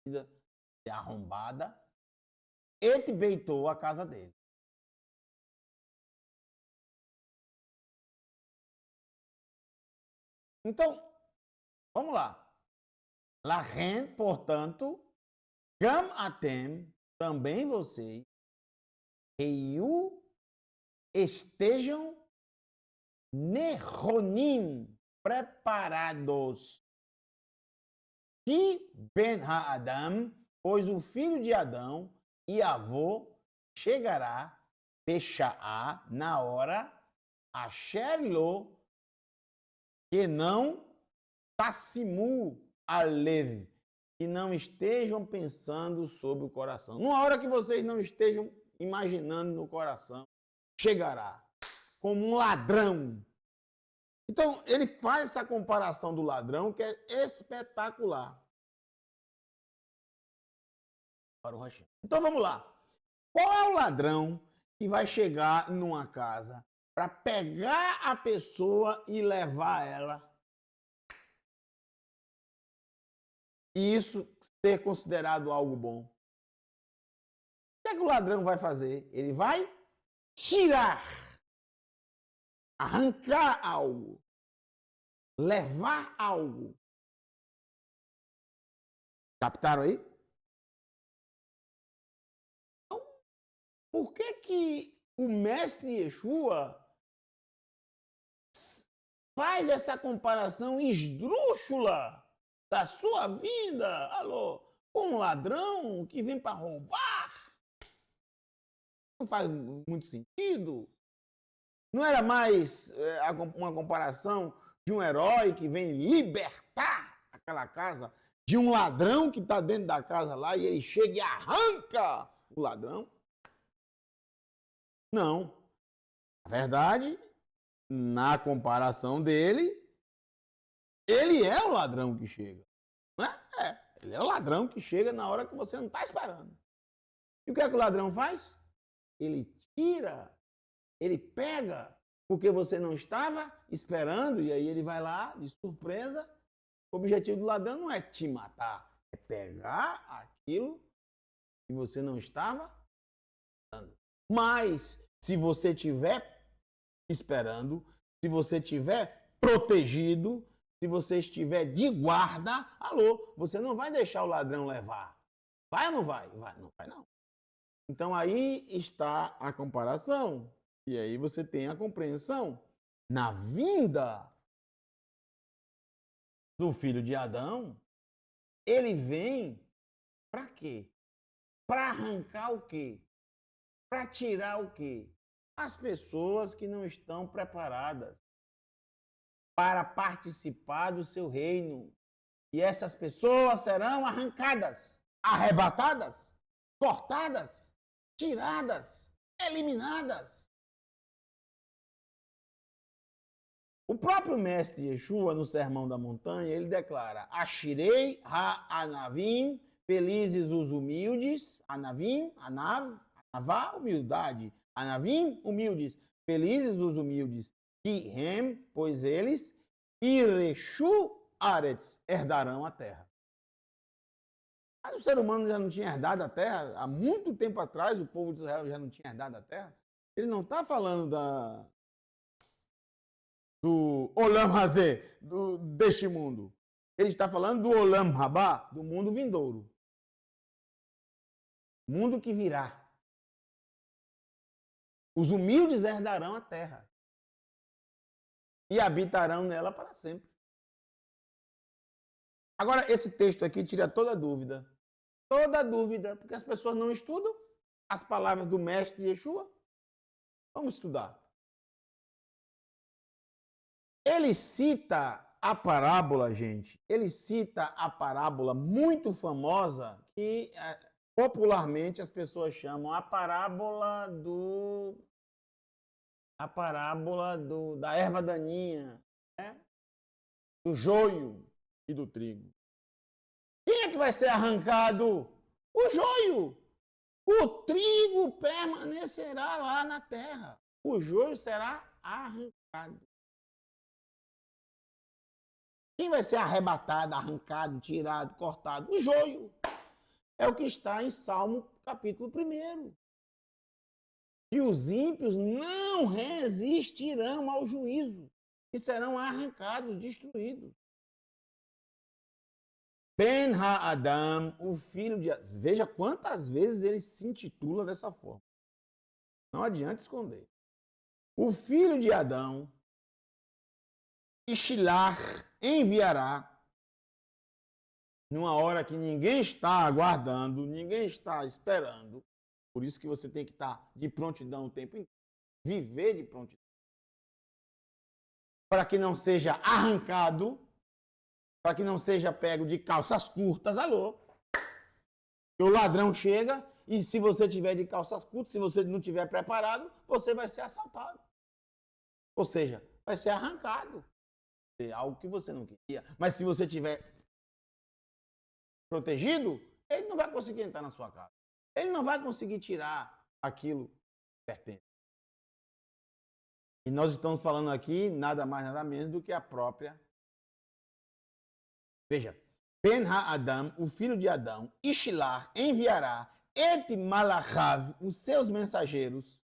destruída, ser arrombada. Ele beitou a casa dele. Então, vamos lá. Lachen, portanto, Gam atem, também vocês, Heiu, estejam Nehonim, preparados. Que Ben Adam, pois o filho de Adão e avô chegará, Peshaá, na hora, a Sherlo, que não Tassimu Alev, que não estejam pensando sobre o coração. Numa hora que vocês não estejam imaginando no coração, chegará como um ladrão. Então, ele faz essa comparação do ladrão que é espetacular. Para o Hashem. Então, vamos lá. Qual é o ladrão que vai chegar numa casa para pegar a pessoa e levar ela? E isso ser considerado algo bom. O que é que o ladrão vai fazer? Ele vai tirar, arrancar algo, levar algo. Captaram aí? Então, por que o mestre Yeshua faz essa comparação esdrúxula da sua vida, com um ladrão que vem para roubar? Não faz muito sentido. Não era mais uma comparação de um herói que vem libertar aquela casa de um ladrão que está dentro da casa lá e ele chega e arranca o ladrão? Não. Na verdade, na comparação dele, ele é o ladrão que chega. Não é? Ele é o ladrão que chega na hora que você não está esperando. E o que é que o ladrão faz? Ele tira, ele pega, porque você não estava esperando, e aí ele vai lá de surpresa. O objetivo do ladrão não é te matar, é pegar aquilo que você não estava esperando. Mas, se você estiver esperando, se você estiver protegido, se você estiver de guarda, alô, você não vai deixar o ladrão levar. Vai ou não vai? Vai, não vai não. Então aí está a comparação. E aí você tem a compreensão. Na vinda do filho de Adão, ele vem para quê? Para arrancar o quê? Para tirar o quê? As pessoas que não estão preparadas para participar do seu reino. E essas pessoas serão arrancadas, arrebatadas, cortadas, tiradas, eliminadas. O próprio mestre Yeshua, no Sermão da Montanha, ele declara: Ashirei ha-anavim, felizes os humildes, anavim, anavá, humildade, anavim, humildes, felizes os humildes, que rem, pois eles, ireshu aretz, herdarão a terra. Mas o ser humano já não tinha herdado a terra, há muito tempo atrás o povo de Israel já não tinha herdado a terra. Ele não está falando do Olam Hazé, deste mundo. Ele está falando do Olam Rabá, do mundo vindouro. Mundo que virá. Os humildes herdarão a terra e habitarão nela para sempre. Agora, esse texto aqui tira toda dúvida. Toda dúvida, porque as pessoas não estudam as palavras do mestre Yeshua. Vamos estudar. Ele cita a parábola, gente. Ele cita a parábola muito famosa que popularmente as pessoas chamam a parábola da erva daninha, né? Do joio e do trigo. Quem é que vai ser arrancado? O joio. O trigo permanecerá lá na terra. O joio será arrancado. Quem vai ser arrebatado, arrancado, tirado, cortado? O joio. É o que está em Salmo capítulo 1. E os ímpios não resistirão ao juízo e serão arrancados, destruídos. Ben Ha-Adam, o filho de... Veja quantas vezes ele se intitula dessa forma. Não adianta esconder. O filho de Adão, Ishilach, enviará numa hora que ninguém está aguardando, ninguém está esperando. Por isso que você tem que estar de prontidão o tempo inteiro. Viver de prontidão. Para que não seja arrancado, para que não seja pego de calças curtas, alô. O ladrão chega e se você tiver de calças curtas, se você não tiver preparado, você vai ser assaltado. Ou seja, vai ser arrancado. É algo que você não queria. Mas se você tiver protegido, ele não vai conseguir entrar na sua casa. Ele não vai conseguir tirar aquilo que pertence. E nós estamos falando aqui nada mais, nada menos do que a própria. Veja, Ben Ha-Adam, o filho de Adão, Ishlar, enviará et malachav, os seus mensageiros,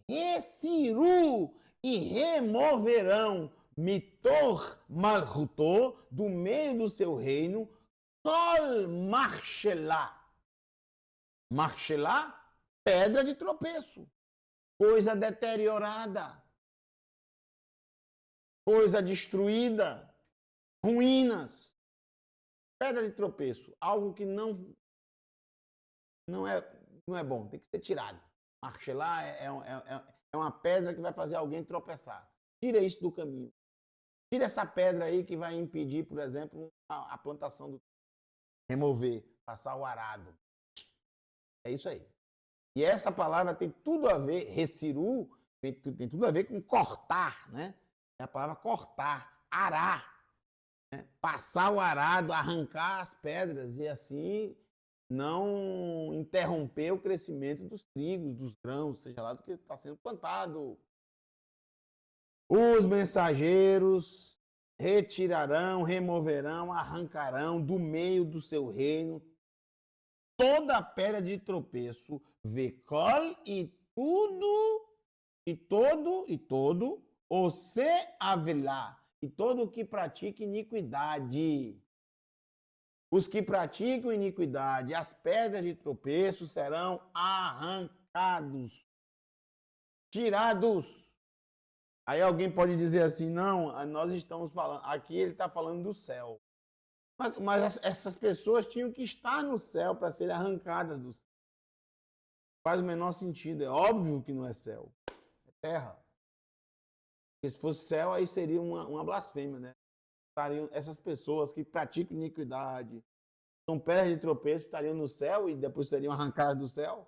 reciru e removerão mitor malchutô, do meio do seu reino, tol marchelá. Marchelá, pedra de tropeço, coisa deteriorada, coisa destruída, ruínas, pedra de tropeço, algo que não é bom, tem que ser tirado. Marchelá É uma pedra que vai fazer alguém tropeçar. Tira isso do caminho. Tira essa pedra aí que vai impedir, por exemplo, a plantação do... Remover, passar o arado. É isso aí. E essa palavra tem tudo a ver, reciru, tem tudo a ver com cortar, né? É a palavra cortar, arar. Né? Passar o arado, arrancar as pedras e assim não interromper o crescimento dos trigos, dos grãos, seja lá do que está sendo plantado. Os mensageiros retirarão, removerão, arrancarão do meio do seu reino toda a pedra de tropeço, vecol e tudo, e todo, o se haverá, e todo o que pratica iniquidade. Os que praticam iniquidade, as pedras de tropeço serão arrancados, tirados. Aí alguém pode dizer assim, não, nós estamos falando, aqui ele está falando do céu. Mas essas pessoas tinham que estar no céu para serem arrancadas do céu. Faz o menor sentido. É óbvio que não é céu. É terra. Porque se fosse céu, aí seria uma blasfêmia, né? Estariam essas pessoas que praticam iniquidade, são pedras de tropeço, estariam no céu e depois seriam arrancadas do céu.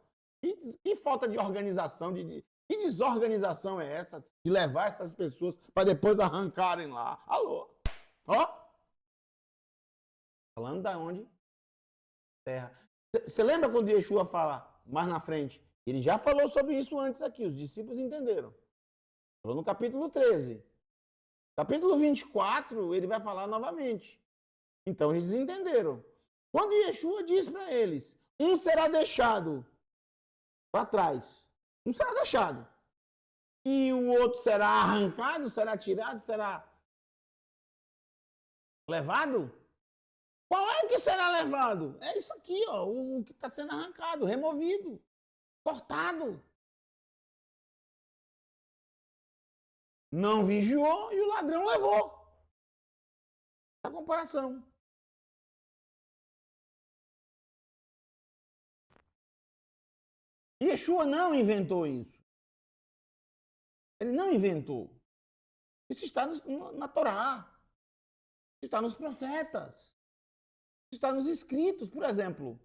Que falta de organização, que desorganização é essa de levar essas pessoas para depois arrancarem lá? Alô? Ó! Falando da onde? Terra. Você lembra quando Yeshua fala mais na frente? Ele já falou sobre isso antes aqui, os discípulos entenderam. Falou no capítulo 13. Capítulo 24, ele vai falar novamente. Então eles entenderam. Quando Yeshua diz para eles, um será deixado para trás, um será deixado, e o outro será arrancado, será tirado, será levado? Qual é o que será levado? É isso aqui, ó, o que está sendo arrancado, removido, cortado. Não vigiou e o ladrão levou. A comparação. Yeshua não inventou isso. Ele não inventou. Isso está na Torá. Isso está nos profetas. Isso está nos escritos. Por exemplo,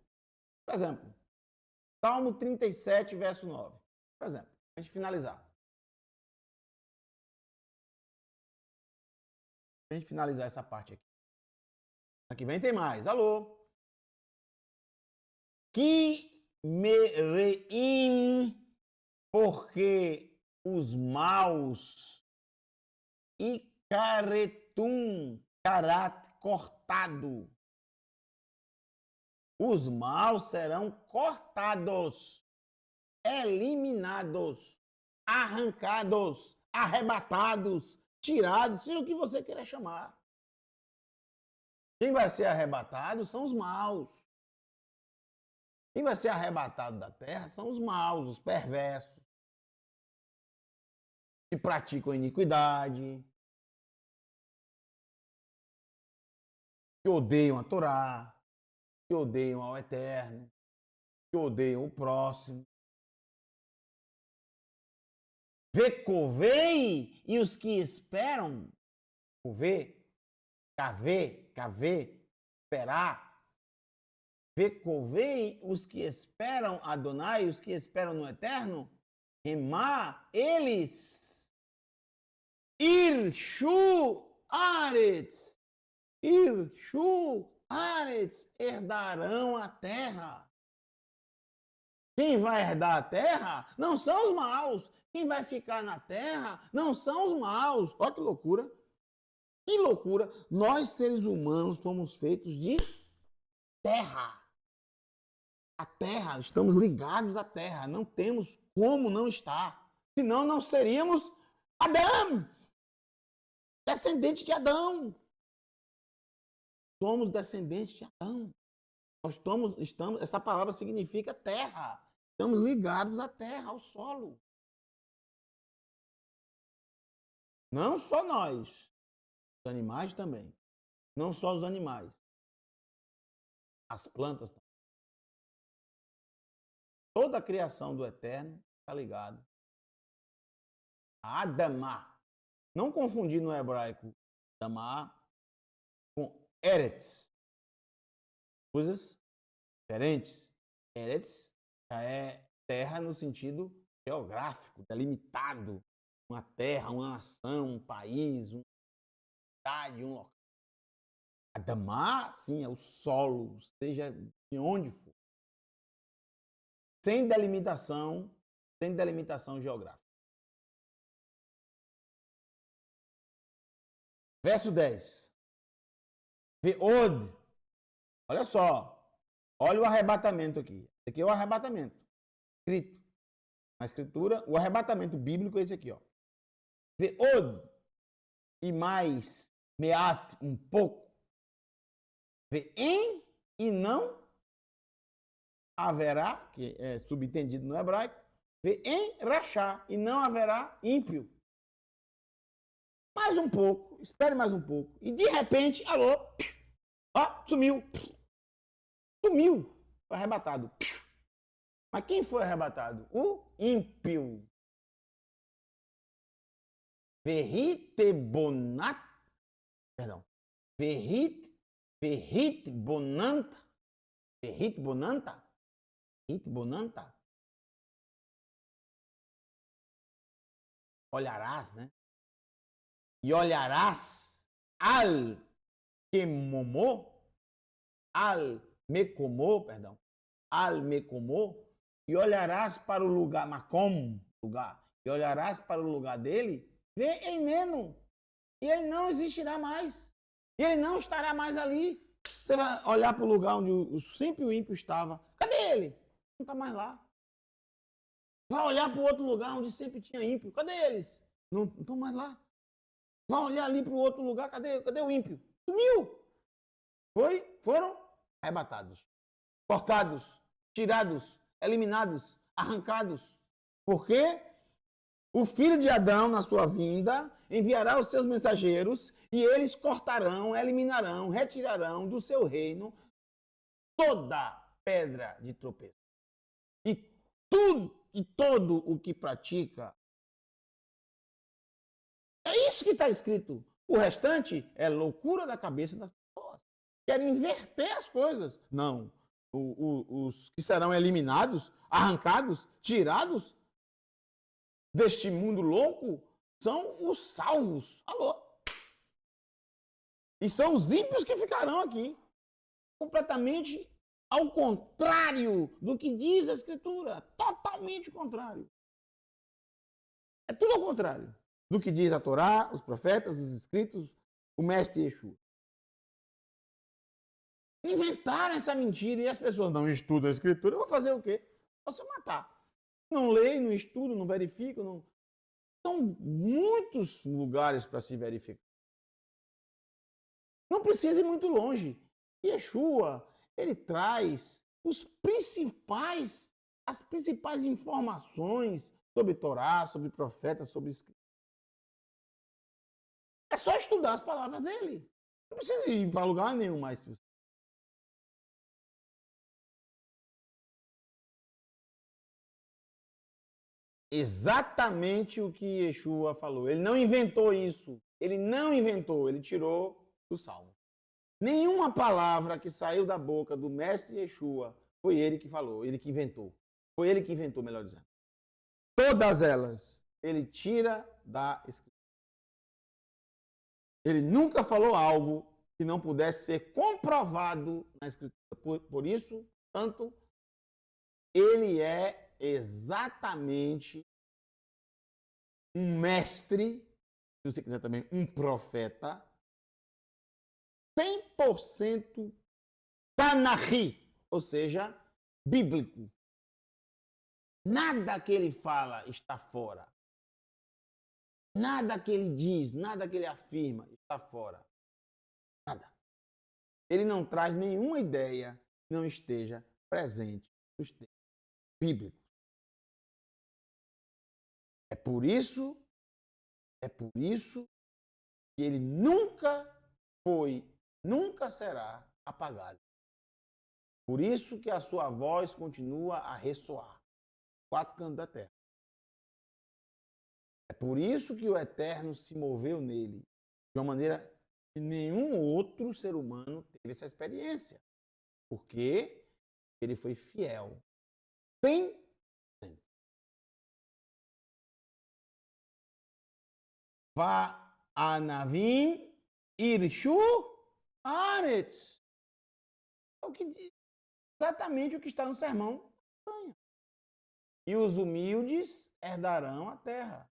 Salmo 37, verso 9. Por exemplo, para a gente finalizar. Para a gente finalizar essa parte aqui. Aqui vem tem mais. Alô? Que mereim, porque os maus e caretum, caráter cortado. Os maus serão cortados, eliminados, arrancados, arrebatados, tirados, seja o que você queira chamar. Quem vai ser arrebatado são os maus. Quem vai ser arrebatado da terra são os maus, os perversos, que praticam iniquidade, que odeiam a Torá, que odeiam ao Eterno, que odeiam o próximo. Vecovei e os que esperam, ver, caver, esperar. Vecovei os que esperam Adonai, os que esperam no Eterno, remar eles. Irshu Aretz, herdarão a terra. Quem vai herdar a terra não são os maus. Quem vai ficar na terra não são os maus. Olha que loucura. Que loucura. Nós, seres humanos, fomos feitos de terra. A terra, estamos ligados à terra. Não temos como não estar. Senão não seríamos Adão. Descendente de Adão. Somos descendentes de Adão. Nós estamos, essa palavra significa terra. Estamos ligados à terra, ao solo. Não só nós, os animais também. Não só os animais. As plantas também. Toda a criação do Eterno está ligada Adamá. Não confundir no hebraico Adamá com Eretz. Coisas diferentes. Eretz já é terra no sentido geográfico, delimitado. Uma terra, uma nação, um país, uma cidade, um local. Adamá, sim, é o solo, seja de onde for. Sem delimitação geográfica. Verso 10. Veod. Olha só. Olha o arrebatamento aqui. Esse aqui é o arrebatamento. Escrito. Na escritura, o arrebatamento bíblico é esse aqui, ó. Veod. E mais meat, um pouco. Veem e não haverá, que é subentendido no hebraico, veem rachá, e não haverá ímpio. Mais um pouco, espere mais um pouco. E de repente, alô, ó, sumiu. Sumiu. Foi arrebatado. Mas quem foi arrebatado? O ímpio. Verhitebonat, perdão. Verhitbonanta. Verhitbonanta. Verhitbonanta. Olharás, né? E olharás al Mecomô, e olharás para o lugar, Macom, lugar, e olharás para o lugar dele, vê em Neno, e ele não existirá mais, e ele não estará mais ali. Você vai olhar para o lugar onde sempre o ímpio estava, cadê ele? Não está mais lá. Vai olhar para o outro lugar onde sempre tinha ímpio, cadê eles? Não estão mais lá. Vai olhar ali para o outro lugar, cadê o ímpio? Sumiu. Foram arrebatados, cortados, tirados, eliminados, arrancados. Porque o filho de Adão, na sua vinda, enviará os seus mensageiros e eles cortarão, eliminarão, retirarão do seu reino toda pedra de tropeço. E todo o que pratica. É isso que está escrito. O restante é loucura da cabeça das pessoas. Querem inverter as coisas. Não. Os que serão eliminados, arrancados, tirados deste mundo louco são os salvos. Alô? E são os ímpios que ficarão aqui. Completamente ao contrário do que diz a Escritura. Totalmente contrário. É tudo ao contrário do que diz a Torá, os profetas, os escritos, o mestre Yeshua. Inventaram essa mentira e as pessoas não estudam a Escritura. Eu vou fazer o quê? Vou se matar. Não leio, não estudo, não verifico. Não... São muitos lugares para se verificar. Não precisa ir muito longe. Yeshua, ele traz as principais informações sobre Torá, sobre profetas, sobre escritos. É só estudar as palavras dele. Não precisa ir para lugar nenhum mais. Exatamente o que Yeshua falou. Ele não inventou isso. Ele não inventou, ele tirou do Salmo. Nenhuma palavra que saiu da boca do mestre Yeshua foi ele que falou, ele que inventou. Foi ele que inventou, melhor dizendo. Todas elas ele tira da Escritura. Ele nunca falou algo que não pudesse ser comprovado na Escritura. Por isso, tanto, ele é exatamente um mestre, se você quiser também, um profeta, 100% Tanahi, ou seja, bíblico. Nada que ele fala está fora. Nada que ele diz, nada que ele afirma está fora. Nada. Ele não traz nenhuma ideia que não esteja presente nos textos bíblicos. É por isso que ele nunca foi, nunca será apagado. Por isso que a sua voz continua a ressoar. 4 cantos da terra. É por isso que o Eterno se moveu nele de uma maneira que nenhum outro ser humano teve essa experiência. Porque ele foi fiel. 100%. Va anavim irshu aretz. É o que diz, exatamente o que está no sermão. E os humildes herdarão a terra.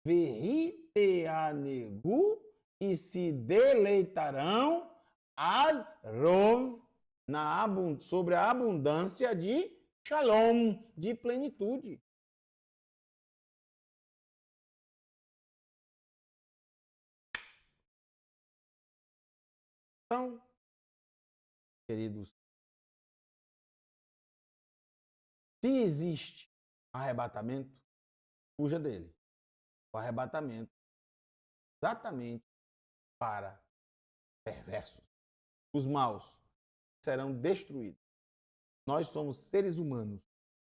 Verriteanegu, e se deleitarão ad rov, sobre a abundância de shalom, de plenitude. Então, queridos, se existe arrebatamento, fuja dele. O arrebatamento exatamente para perversos. Os maus serão destruídos. Nós somos seres humanos,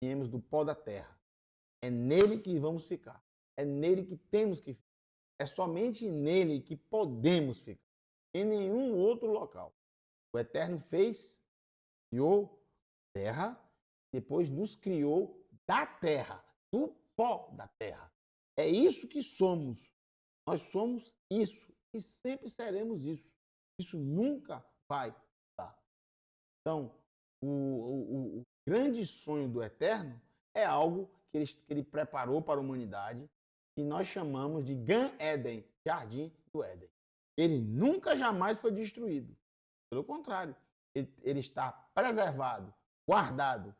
viemos do pó da terra. É nele que vamos ficar. É nele que temos que ficar. É somente nele que podemos ficar. Em nenhum outro local. O Eterno criou terra, depois nos criou da terra, do pó da terra. É isso que somos. Nós somos isso e sempre seremos isso. Isso nunca vai mudar. Então, o grande sonho do Eterno é algo que ele preparou para a humanidade e nós chamamos de Gan Eden, Jardim do Éden. Ele nunca jamais foi destruído. Pelo contrário, ele está preservado, guardado.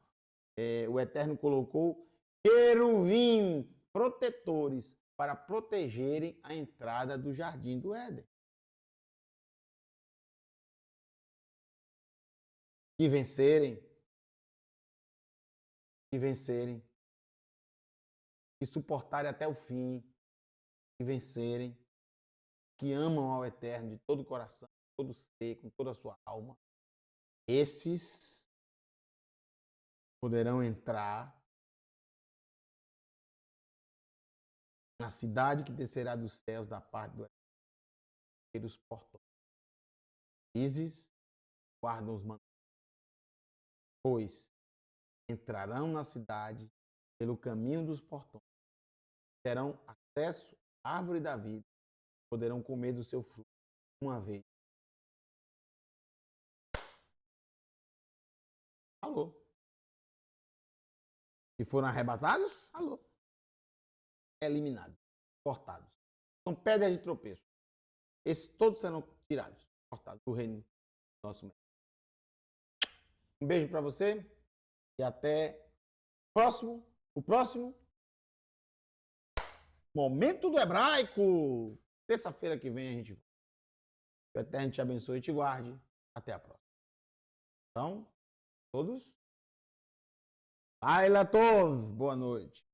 O Eterno colocou querubim protetores para protegerem a entrada do Jardim do Éden. Que vencerem, que suportarem até o fim, que vencerem, que amam ao Eterno de todo o coração, todo o ser, com toda a sua alma, esses poderão entrar na cidade que descerá dos céus da parte do Eterno, pelos portões. Felizes guardam os mandamentos, pois entrarão na cidade pelo caminho dos portões, terão acesso à árvore da vida, poderão comer do seu fruto uma vez. Alô? Se foram arrebatados, alô? Eliminados, cortados. São pedras de tropeço. Esses todos serão tirados, cortados do reino do nosso mestre. Um beijo para você e até o próximo Momento do Hebraico. Terça-feira que vem a gente volta. Que o Eterno te abençoe e te guarde. Até a próxima. Então, todos, Laila Tov, boa noite.